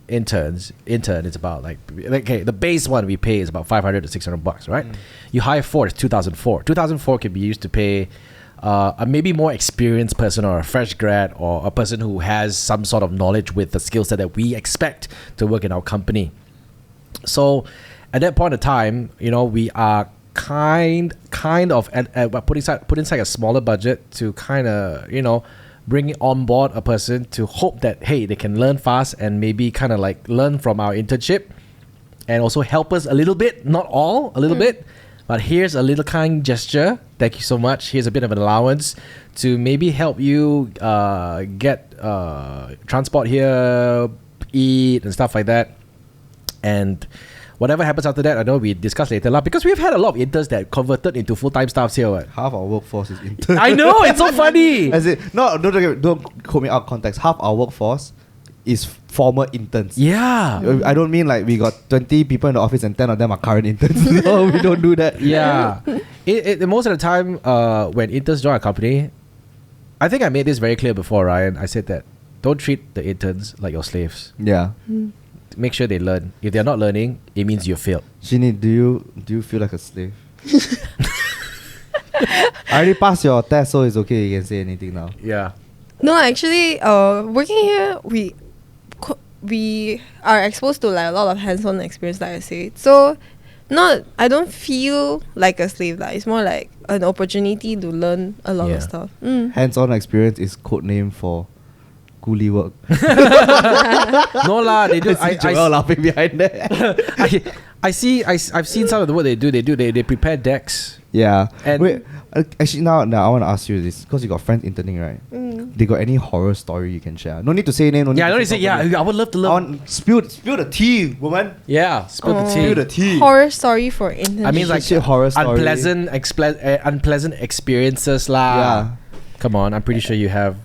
intern, it's about like okay, the base one we pay is about $500 to $600, right? You hire 4, it's 2004. 2004 can be used to pay a maybe more experienced person or a fresh grad or a person who has some sort of knowledge with the skill set that we expect to work in our company. So at that point of time, we are kind of put inside a smaller budget to kind of bring on board a person to hope that hey, they can learn fast and maybe kind of like learn from our internship and also help us a little bit, not all, a little bit. But here's a little kind gesture. Thank you so much. Here's a bit of an allowance to maybe help you get transport here, eat and stuff like that. And whatever happens after that, I know we discuss later lah. Because we've had a lot of interns that converted into full-time staffs here. What? Half our workforce is interns. I know, it's so funny. As in, don't quote me out of context. Half our workforce is former interns. Yeah. I don't mean like we got 20 people in the office and 10 of them are current interns. No, we don't do that. Yeah. Most of the time, when interns join a company, I think I made this very clear before, Ryan. I said that don't treat the interns like your slaves. Yeah. Make sure they learn. If they're not learning, it means you failed. Shinee, do you feel like a slave? I already passed your test, so it's okay. You can say anything now. Yeah. No, actually, working here, we are exposed to like a lot of hands-on experience, like I said. So, I don't feel like a slave. Like it's more like an opportunity to learn a lot of stuff. Hands-on experience is code name for coolie work. No lah, they do. I laughing behind that. I've seen some of the work they do. They prepare decks. Yeah. And wait, actually now I want to ask you this because you got friends interning, right? They got any horror story you can share? No need to say name. I would love to learn. Spill the tea, woman. Yeah, spill the tea. Spill the tea. Horror story for internship. I mean, like shit horror story. unpleasant experiences lah. Yeah. Come on, I'm pretty sure you have.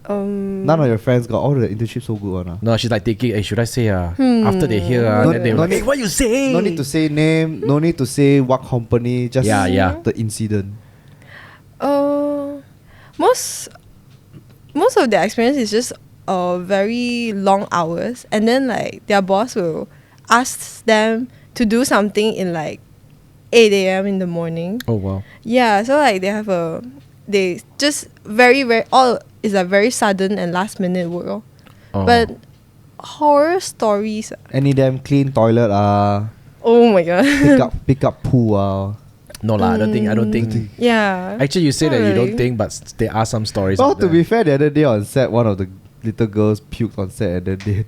None of your friends got all the internships so good one. No, she's like thinking, hey, should I say after they hear then they were like, hey, what you saying? No need to say name, no need to say what company, just the incident. Most of their experience is just very long hours, and then like their boss will ask them to do something in like 8 a.m. in the morning. Oh wow. Yeah, so like they just very all is a very sudden and last minute work. But horror stories. Any damn clean toilet oh my god. pick up poo No lah, I don't think. Yeah. Actually, you say Not that you really. don't think, but there are some stories. Well, out to there. be fair, the other day on set, one of the little girls puked on set and then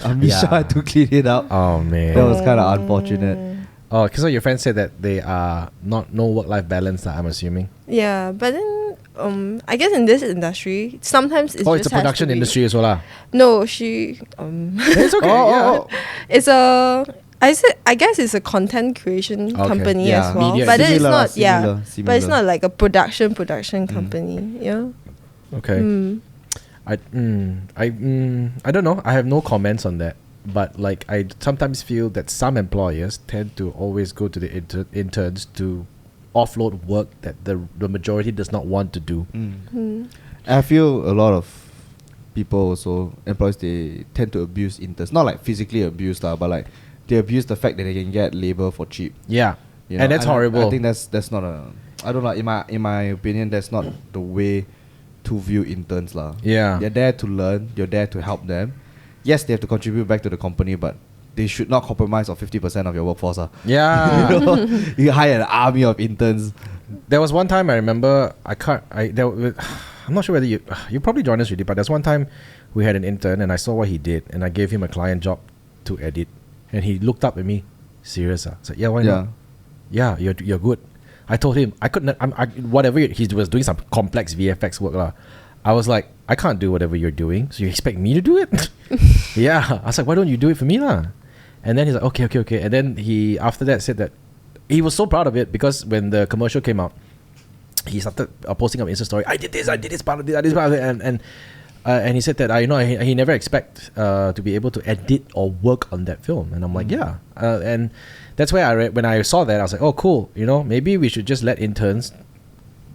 Amisha had to clean it up. Oh man. That was kind of unfortunate. Oh, because your friend said that they are no work-life balance. I'm assuming. Yeah, but then I guess in this industry, sometimes it's it's a production industry as well lah. No, she It's okay. it's I guess it's a content creation company Yeah. as well. Media. But then it's Similar, not similar. but it's not like a production company. Yeah. Okay. I don't know. I have no comments on that. But like I sometimes feel that some employers tend to always go to the interns to offload work that the majority does not want to do. I feel a lot of people also, employees, they tend to abuse interns. Not like physically abuse but like they abuse the fact that they can get labor for cheap. Yeah. You know? And that's horrible. I think that's not I don't know, in my opinion, that's not the way to view interns lah. Yeah. They're there to learn, you're there to help them. Yes, they have to contribute back to the company, but they should not compromise on 50% of your workforce. Yeah. You know? You hire an army of interns. There was one time I remember I'm not sure whether you probably joined us already, but there's one time we had an intern and I saw what he did and I gave him a client job to edit and he looked up at me, serious? I said, yeah, why not? Yeah, you're good. I told him I couldn't. Whatever he was doing some complex VFX work lah. I was like, I can't do whatever you're doing, so you expect me to do it? Yeah. I was like, why don't you do it for me lah? And then he's like, okay. And then he after that said that he was so proud of it because when the commercial came out, he started posting up Insta story. I did this part of it, and he said that he never expect to be able to edit or work on that film. And I'm like, yeah. And that's where when I saw that, I was like, oh, cool. Maybe we should just let interns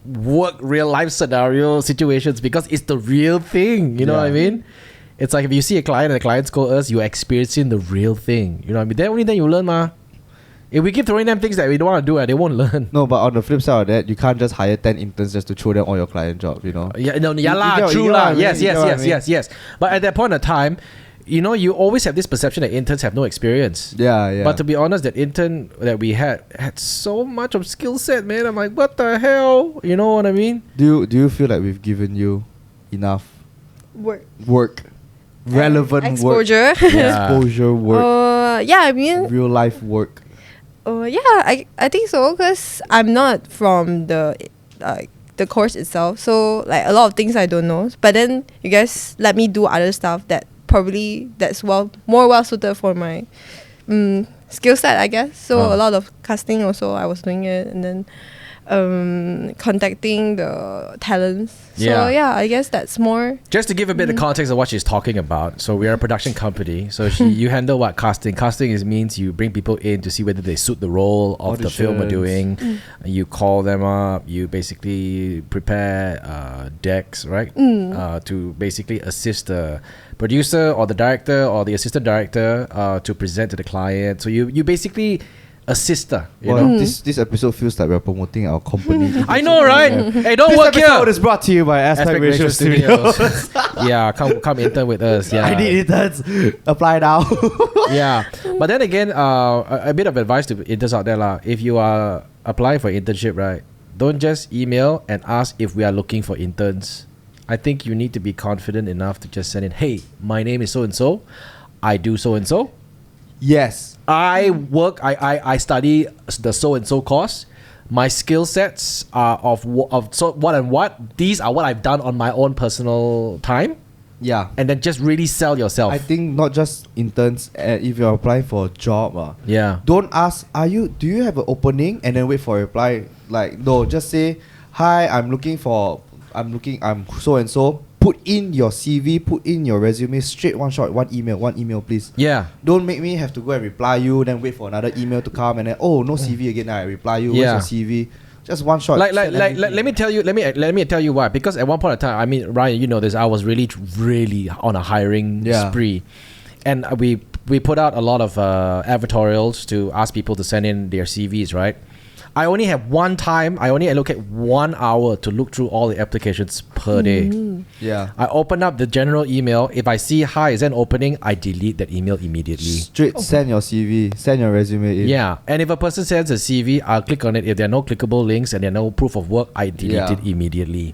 work real life scenario situations because it's the real thing. You know what I mean? It's like if you see a client and the client scold us, you're experiencing the real thing. You know what I mean? Then only then you learn, ma. If we keep throwing them things that we don't want to do, they won't learn. No, but on the flip side of that, you can't just hire 10 interns just to throw them all your client job, you know? Yeah, no, yeah You lah, get- you true get what lah. I mean? Yes, You yes, get what I yes, mean? yes, yes. But at that point of time, you know, you always have this perception that interns have no experience. Yeah, yeah. But to be honest, that intern that we had so much of skill set, man. I'm like, what the hell? You know what I mean? do you feel like we've given you enough work, relevant exposure. work, exposure work, Yeah, I mean, real life work? yeah, I think so, because I'm not from the course itself, so like a lot of things I don't know. But then you guys let me do other stuff that probably that's more well suited for my skill set, I guess. So a lot of casting also I was doing it, and then contacting the talents. So yeah, I guess that's more. Just to give a bit of context of what she's talking about. So we are a production company. So you handle what? Casting. Casting means you bring people in to see whether they suit the role of the film we're doing. You call them up. You basically prepare decks, right? To basically assist the producer or the director or the assistant director to present to the client. So you basically assist her. You know? This episode feels like we're promoting our company. I know, right? Hey, don't This work episode here. is brought to you by Aspect Ratio Studios. Yeah, come intern with us. Yeah, I need interns. Apply now. Yeah, but then again, a bit of advice to interns out there, lah. If you are applying for internship, right, don't just email and ask if we are looking for interns. I think you need to be confident enough to just send in, hey, my name is so and so, I do so and so. Yes. I study the so and so course. My skill sets are of so what and what. These are what I've done on my own personal time. Yeah. And then just really sell yourself. I think not just interns. If you're applying for a job, yeah. don't ask, do you have an opening, and then wait for a reply. Like, no, just say, hi, I'm so and so. Put in your CV, put in your resume, straight one shot, one email, please. Yeah. Don't make me have to go and reply you, then wait for another email to come, and then no CV again. I reply you. Yeah. Where's your CV? Just one shot. Let me tell you why. Because at one point in time, I mean, Ryan, you know this, I was really on a hiring spree, and we put out a lot of advertorials to ask people to send in their CVs, right? I only allocate 1 hour to look through all the applications per day. Yeah. I open up the general email. If I see, hi, is there an opening? I delete that email immediately. Straight send your CV, send your resume in. Yeah. And if a person sends a CV, I'll click on it. If there are no clickable links and there are no proof of work, I delete it immediately.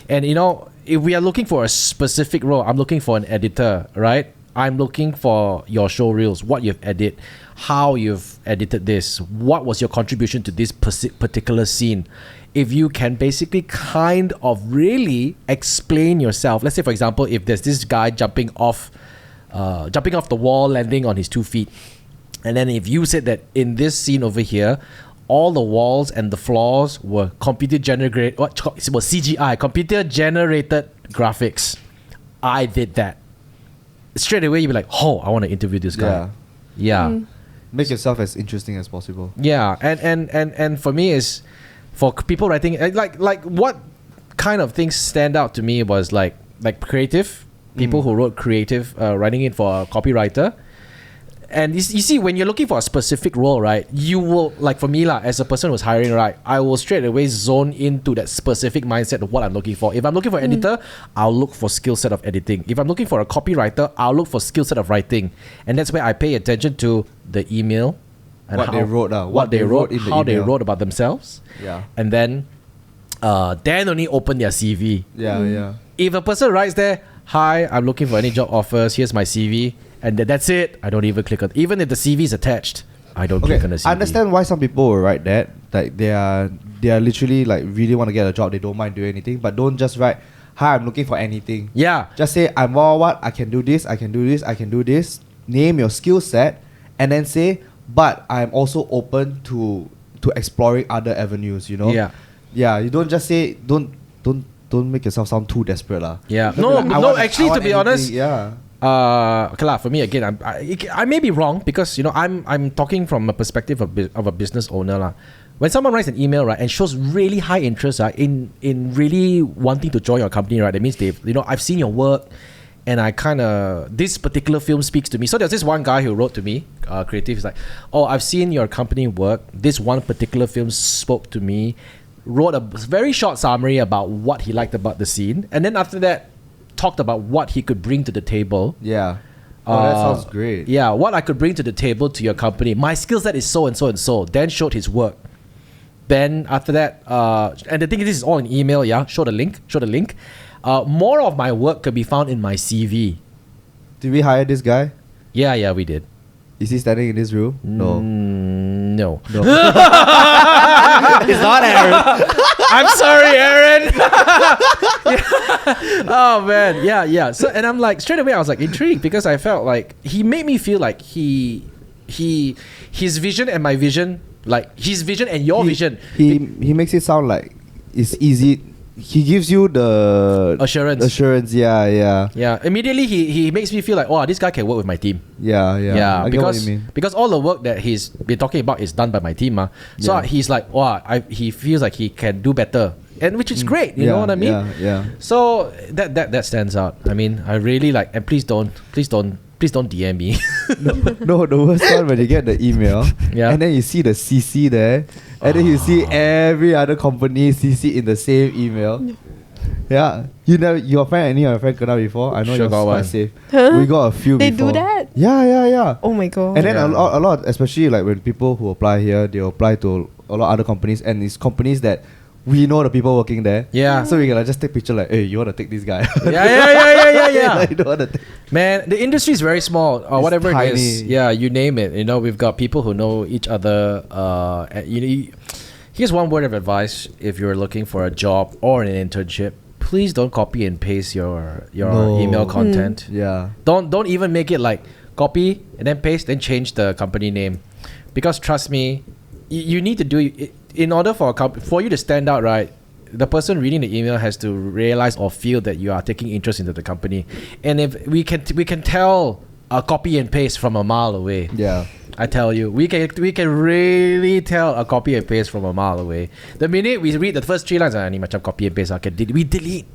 And you know, if we are looking for a specific role, I'm looking for an editor, right? I'm looking for your show reels, what you've edited, how you've edited this, what was your contribution to this particular scene. If you can basically kind of really explain yourself. Let's say, for example, if there's this guy jumping off the wall, landing on his 2 feet. And then if you said that in this scene over here, all the walls and the floors were computer generated graphics. I did that. Straight away you'll be like, oh, I want to interview this guy. Yeah. Make yourself as interesting as possible. Yeah. And for me is for people writing like what kind of things stand out to me was like creative people who wrote creative writing it for a copywriter. And you see, when you're looking for a specific role, right, you will, like for me, as a person who's hiring, right, I will straight away zone into that specific mindset of what I'm looking for. If I'm looking for an editor, I'll look for skill set of editing. If I'm looking for a copywriter, I'll look for skill set of writing. And that's where I pay attention to the email. And what they wrote, how they wrote about themselves. Yeah. And then only open their CV. Yeah. If a person writes there, hi, I'm looking for any job offers, here's my CV, and that's it, I don't even click on. Even if the CV is attached, I don't click on the CV. I understand why some people will write that. Like they are literally like really want to get a job, they don't mind doing anything, but don't just write, hi, I'm looking for anything. Yeah. Just say, I'm what, I can do this, I can do this. Name your skill set, and then say, but I'm also open to exploring other avenues, you know? Yeah. Yeah, you don't just say, don't make yourself sound too desperate, lah. Yeah. Actually, to be honest, okay lah, for me again, I may be wrong because, you know, I'm talking from a perspective of a business owner lah. When someone writes an email, right, and shows really high interest in really wanting to join your company, right, that means I've seen your work, and I kind of, this particular film speaks to me. So there's this one guy who wrote to me, creative. He's like, oh, I've seen your company work. This one particular film spoke to me. Wrote a very short summary about what he liked about the scene, and then after that, talked about what he could bring to the table. Yeah. Oh, that sounds great. Yeah, what I could bring to the table to your company. My skill set is so and so and so. Then showed his work. Then after that, and the thing is, this is all in email. Yeah, show the link. More of my work could be found in my CV. Did we hire this guy? Yeah, we did. Is he standing in this room? No. No. It's not Aaron. I'm sorry, Aaron. Oh man, yeah. So, and I'm like, straight away, I was like intrigued because I felt like he made me feel like his vision and my vision, like his vision and your vision. He makes it sound like it's easy. He gives you the assurance. Yeah. Immediately he makes me feel like, oh, this guy can work with my team. Yeah. I get what you mean. Because all the work that he's been talking about is done by my team. So he's like, wow, he feels like he can do better, and which is great. You know what I mean? Yeah. So that stands out. I mean, I really like, and please don't DM me. No, the worst one when you get the email, and then you see the CC there, and then you see every other company CC in the same email. Yeah, you know your friend, any of your friend kena before? I know Sure you're got quite one. safe. Huh? We got a few. They before. do that? Yeah. Oh my god. And then a lot, especially like when people who apply here, they apply to a lot of other companies, and it's companies that we know the people working there. Yeah. So we can just take picture like, hey, you want to take this guy? Yeah. Like, you don't want to Man, the industry is very small, or whatever tiny. it is. Yeah, you name it. You know, we've got people who know each other. Here's one word of advice: if you're looking for a job or an internship, please don't copy and paste your email content. Yeah. Don't even make it like copy and then paste, then change the company name, because trust me, you need to do it in order for you to stand out, right? The person reading the email has to realize or feel that you are taking interest into the company, and if we can tell a copy and paste from a mile away. Yeah. I tell you, we can really tell a copy and paste from a mile away. The minute we read the first 3 lines, ni macam copy and paste, we delete.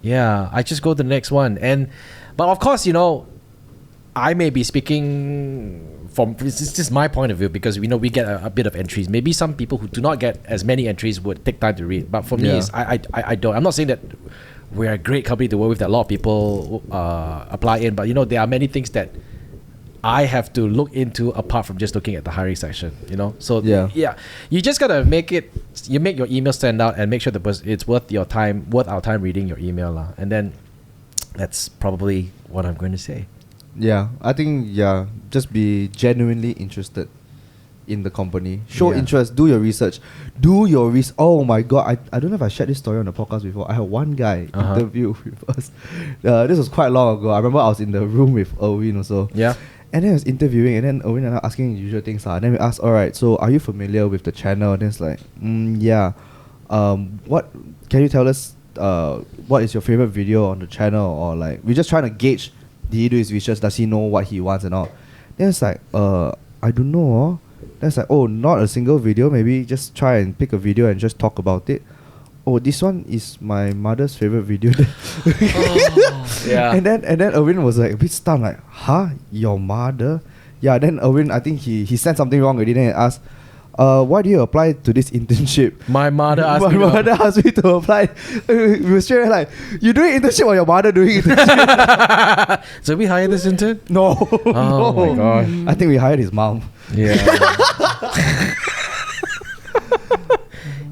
Yeah, I just go to the next one, but of course, you know, I may be speaking from, it's just my point of view, because we know we get a bit of entries. Maybe some people who do not get as many entries would take time to read. But for me, I don't. I'm not saying that we're a great company to work with, that a lot of people apply in. But, you know, there are many things that I have to look into apart from just looking at the hiring section, you know? So, yeah. You just got to make your email stand out and make sure it's worth our time reading your email. And then that's probably what I'm going to say. Yeah, I think just be genuinely interested in the company. Show interest. Do your research. Oh my god, I don't know if I shared this story on the podcast before. I had one guy interview with us. This was quite long ago. I remember I was in the room with Erwin also. Yeah. And then I was interviewing, and then Erwin and I asking the usual things. And then we asked, alright, so are you familiar with the channel? And then it's like, yeah. What can you tell us? What is your favorite video on the channel? Or like, we're just trying to gauge. Did he do his research? Does he know what he wants and all? Then it's like, I don't know. Then it's like, oh, not a single video. Maybe just try and pick a video and just talk about it. Oh, this one is my mother's favorite video. Yeah. And then Erwin was like a bit stunned, like, huh? Your mother? Yeah, then Erwin, I think he said something wrong already. Then he asked, why do you apply to this internship? My mother asked me to apply. We were straight like, you doing internship or your mother doing internship? So we hired this intern? No. Oh my god. I think we hired his mom. Yeah.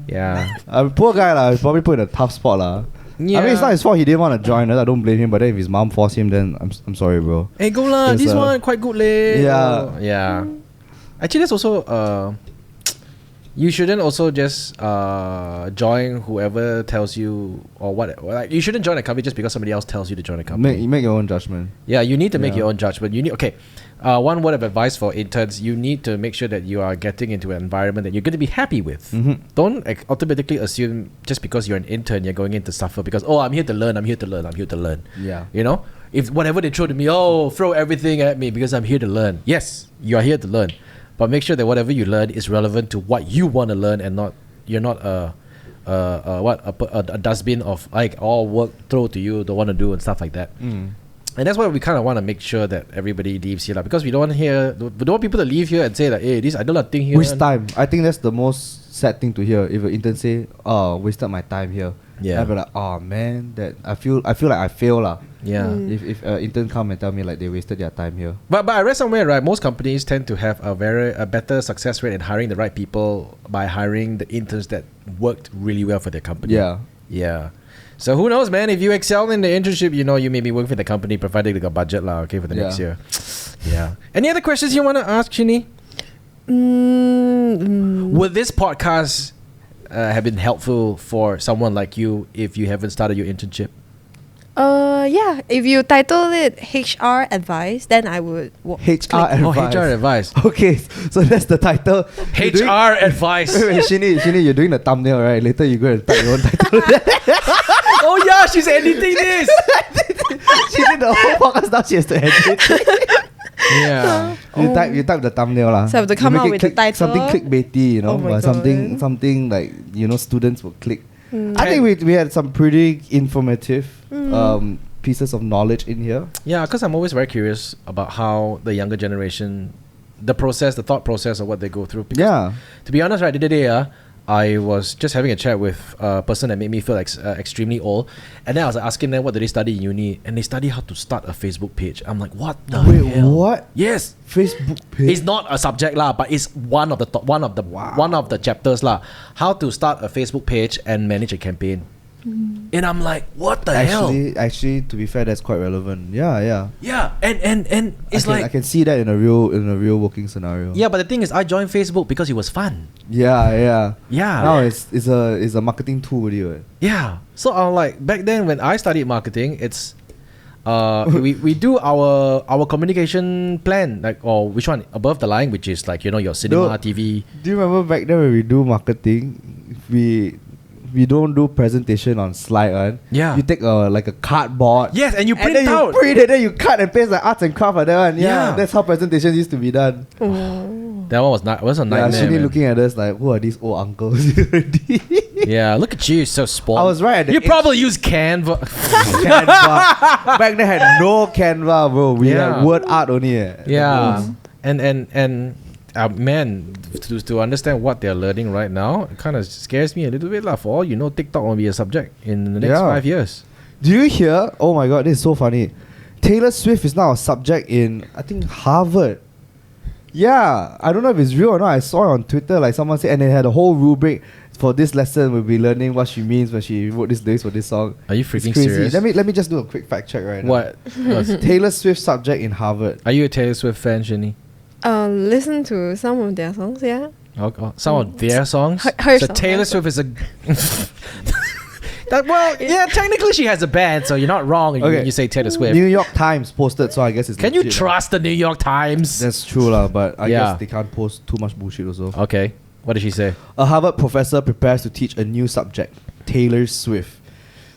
Yeah. Poor guy he's probably put in a tough spot Yeah. I mean, it's not his fault he didn't want to join us. I don't blame him. But then if his mom forced him, then I'm sorry, bro. Hey, go lah. This one quite good leh. Yeah. Yeah. Actually, that's also you shouldn't also just join whoever tells you or what. Like, you shouldn't join a company just because somebody else tells you to join a company. Make your own judgment. Yeah, you need to make your own judgment. You need one word of advice for interns: you need to make sure that you are getting into an environment that you're going to be happy with. Mm-hmm. Don't automatically assume just because you're an intern you're going in to suffer because I'm here to learn. Yeah. You know, if whatever they throw to me, throw everything at me because I'm here to learn. Yes, you are here to learn. But make sure that whatever you learn is relevant to what you want to learn and you're not a dustbin of like all work throw to you, don't want to do and stuff like that. And that's why we kind of want to make sure that everybody leaves here, like, because we don't want people to leave here and say that, hey, I don't like thing here. Waste time. I think that's the most sad thing to hear. If an intern say, "Oh, wasted my time here," I'll be like, "Oh man, that I feel like I fail lah." Yeah. If an intern come and tell me like they wasted their time here. But I read somewhere, right, most companies tend to have a better success rate in hiring the right people by hiring the interns that worked really well for their company. Yeah. So who knows, man? If you excel in the internship, you may be working for the company, provided they got budget lah, okay, for the next year. Yeah. Any other questions you want to ask, Shinee? Would this podcast have been helpful for someone like you if you haven't started your internship? Yeah. If you title it HR advice, then I would HR advice. Oh, HR advice. Okay, so that's the title. HR advice. Wait, Shinee, you're doing the thumbnail, right? Later you go and type your own title. Oh yeah, she's editing this. She did the whole podcast, now she has to edit. Yeah. You type the thumbnail lah. So I have to come You make out it with the title. something clickbaity, Oh my or God. something like students will click. I think we had some pretty informative pieces of knowledge in here. Yeah, because I'm always very curious about how the younger generation, the thought process of what they go through. Because to be honest, right, the other day, I was just having a chat with a person that made me feel extremely old, and then I was asking them what do they study in uni, and they study how to start a Facebook page. I'm like, what the hell? What? Yes, Facebook page. it's not a subject lah, but it's one of the chapters lah. How to start a Facebook page and manage a campaign. And I'm like, what the hell? Actually, to be fair, that's quite relevant. Yeah, and it's I can see that in a real working scenario. Yeah, but the thing is, I joined Facebook because it was fun. Yeah. Yeah. Now it's a marketing tool with you. Yeah. So I'm like, back then when I studied marketing, it's we do our communication plan, like, or which one above the line, which is like your cinema, TV. Do you remember back then when we do marketing, we don't do presentation on slide one. Yeah. You take like a cardboard. Yes, and you print then out. You print it, then you cut and paste like arts and craft like that one. Yeah. That's how presentations used to be done. That one was a nightmare. Yeah, Shinee man. looking at us like, who are these old uncles? Yeah, look at you, so spoiled. I was right at the You age- probably use Canva. Canva. Back then had no Canva, bro. We Yeah. had word art only. Yeah, and man, to understand what they're learning right now, it kind of scares me a little bit lah. For all you know, TikTok will be a subject in the next 5 years. Do you hear? Oh my god, this is so funny. Taylor Swift is now a subject in, I think, Harvard. Yeah, I don't know if it's real or not. I saw it on Twitter, like someone said, and they had a whole rubric for this lesson. We'll be learning what she means when she wrote this lyrics for this song. Are you It's freaking crazy. serious? Let me just do a quick fact check right now. What? Taylor Swift subject in Harvard. Are you a Taylor Swift fan, Shinee? Listen to some of their songs, yeah. Some of their songs. Her So song, Taylor Swift is a. Technically she has a band, so you're not wrong when you say Taylor Swift. New York Times posted, so I guess it's Can you legit, trust the New York Times? That's true lah, but I Yeah. guess they can't post too much bullshit also. Okay. What did she say? A Harvard professor prepares to teach a new subject, Taylor Swift.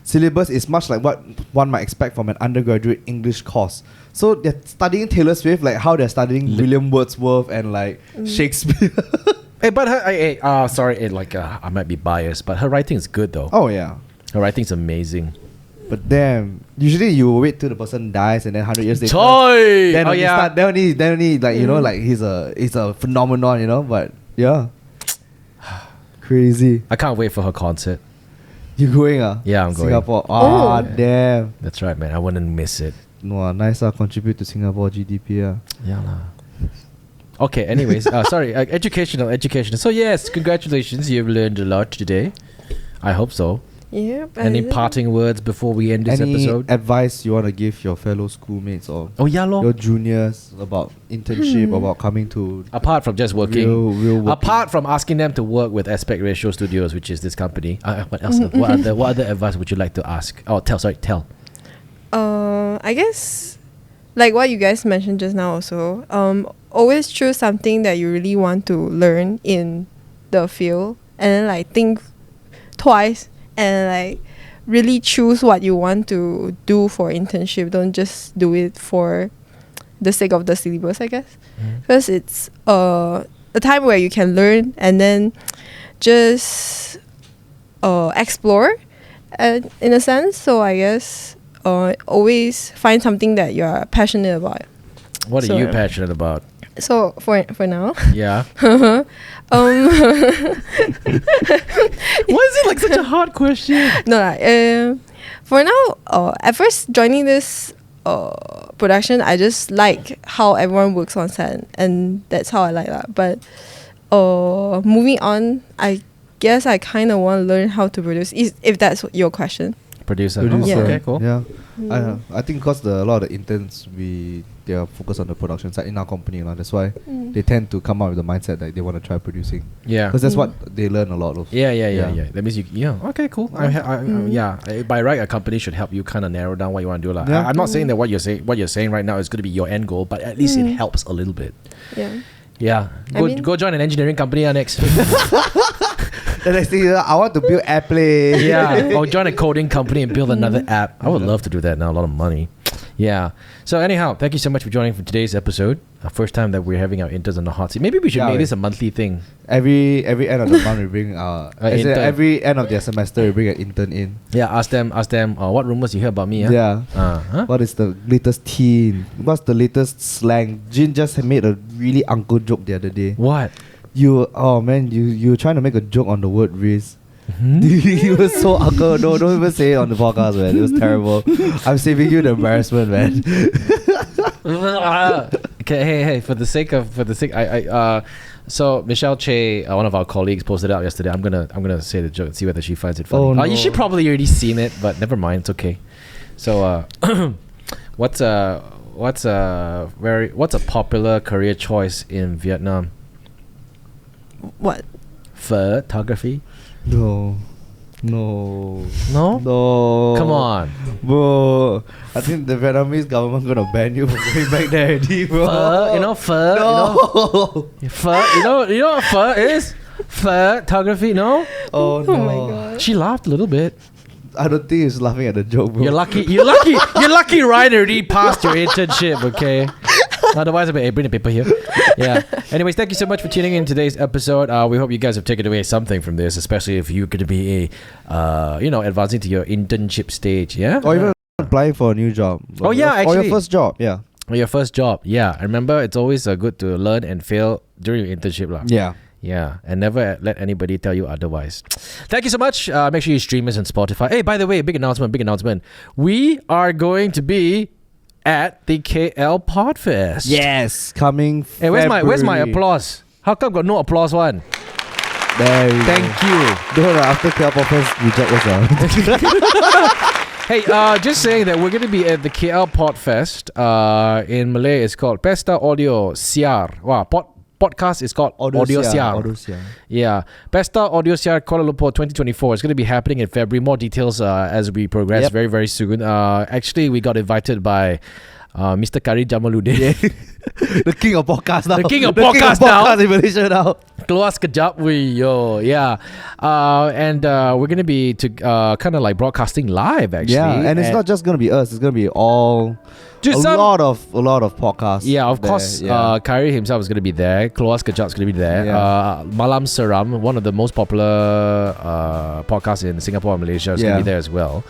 Syllabus is much like what one might expect from an undergraduate English course. So they're studying Taylor Swift like how they're studying William Wordsworth and like Shakespeare. Hey, but I might be biased, but her writing is good though. Oh yeah. Her writing is amazing. But damn, usually you wait till the person dies and then 100 years later. Toy! Then Oh only yeah. start, then only like like he's a phenomenon, but yeah. Crazy. I can't wait for her concert. You going Yeah, I'm going. Singapore. Ah, damn. That's right, man. I wouldn't miss it. No, nice contribute to Singapore GDP. Yeah lah. Okay, anyways, sorry, educational. So yes, congratulations, you've learned a lot today. I hope so. Yeah. Any parting words before we end this Any episode? advice you want to give your fellow schoolmates or Oh yeah, your lor. juniors about internship, about coming to Apart from just working, real working? apart from asking them to work with Aspect Ratio Studios, which is this company, what else? what other advice would you like to ask? Oh, tell. I guess like what you guys mentioned just now also, always choose something that you really want to learn in the field, and then like think twice and like really choose what you want to do for internship. Don't just do it for the sake of the syllabus, I guess, because it's a time where you can learn and then just explore, in a sense. So I guess always find something that you're passionate about. What are you passionate about? So for now, Yeah. Why is it like such a hard question? no, for now, at first joining this production, I just like how everyone works on set, and that's how I like that. But moving on, I guess I kind of want to learn how to produce, if that's your question. Producer. Producer. Oh, okay, cool. Yeah. I think because a lot of the interns, they are focused on the production side in our company. That's why they tend to come out with the mindset that they want to try producing. Yeah. Because that's what they learn a lot of. Yeah. That means okay, cool. By right, a company should help you kind of narrow down what you want to do. Yeah. I'm not saying that what you're saying right now is going to be your end goal, but at least it helps a little bit. Yeah. Yeah. Go join an engineering company next. The next thing, I want to build airplane. Yeah. Or join a coding company and build another app. I would love to do that now. A lot of money. Yeah. So anyhow, thank you so much for joining for today's episode. First time that we're having our interns on the hot seat. Maybe we should make this a monthly thing. Every end of the month we bring every end of their semester we bring an intern in. Yeah. Ask them. What rumors you hear about me? Yeah. Huh? What is the latest teen? What's the latest slang? Jin just made a really uncle joke the other day. What? You were trying to make a joke on the word race. Mm-hmm. You were so uncle. No, don't even say it on the podcast, man. It was terrible. I'm saving you the embarrassment, man. Okay, hey, for the sake, so Michelle Che, one of our colleagues, posted it out yesterday. I'm gonna say the joke and see whether she finds it funny. Oh, no. You should probably already seen it, but never mind, it's okay. So, what's a popular career choice in Vietnam? What? Photography? No. No? Come on. Bro, I think the Vietnamese government gonna ban you from going back there already, bro. Pho? No. You know what pho is? Photography, no? Oh no. Oh my god. She laughed a little bit. I don't think he's laughing at the joke, bro. You're lucky Ryan already passed your internship, okay? Otherwise, I'll be bring the paper here. Yeah. Anyways, thank you so much for tuning in today's episode. We hope you guys have taken away something from this, especially if you're going to be advancing to your internship stage. Yeah. Or even applying for a new job. Oh yeah, actually. Or your first job. Yeah. Or your first job. Yeah. Remember, it's always good to learn and fail during your internship, lah. Yeah. Yeah, and never let anybody tell you otherwise. Thank you so much. Make sure you stream us on Spotify. Hey, by the way, big announcement. We are going to be at the KL Podfest. Yes, coming. Hey, where's my applause? How come got no applause one? There you Thank you. No, after KL Podfest, reject us. Hey, just saying that we're going to be at the KL Podfest. In Malay, it's called Pesta Audio Siar. Wow, podcast is called Audio Siar. Yeah. Pesta Audio Siar Kuala Lumpur 2024. It's going to be happening in February. More details as we progress very, very soon. Actually, we got invited by Mr. Kari Jamaluddin. The king of podcasts now. The king of podcasts in Malaysia now. Keluar sekejap yo. Yeah. And we're going to be kind of like broadcasting live, actually. Yeah, and it's not just going to be us. It's going to be all... Just a lot of podcasts. Yeah, of course. Kyrie himself is going to be there. Keluar Sekejap is going to be there. Yeah. Malam Seram, one of the most popular podcasts in Singapore and Malaysia, is going to be there as well.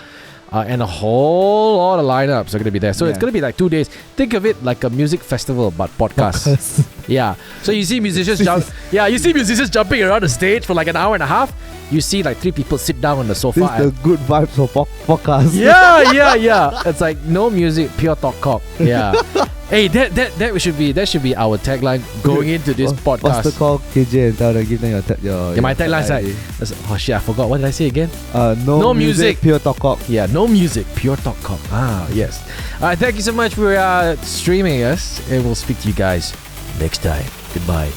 And a whole lot of lineups are going to be there. So it's going to be like 2 days. Think of it like a music festival, but podcast. Yeah. So you see musicians jumping around the stage for like an hour and a half. You see like 3 people sit down on the sofa. This is the good vibes of podcast. Yeah. It's like no music, pure talk cock. Yeah. Hey, that should be our tagline going into this podcast. What's the call KJ and tell them, give them your my tagline is like, oh shit, I forgot. What did I say again? No music, pure talk cock. Yeah, no music, pure talk cock. Yes. Alright, thank you so much for streaming us, and we'll speak to you guys next time. Goodbye.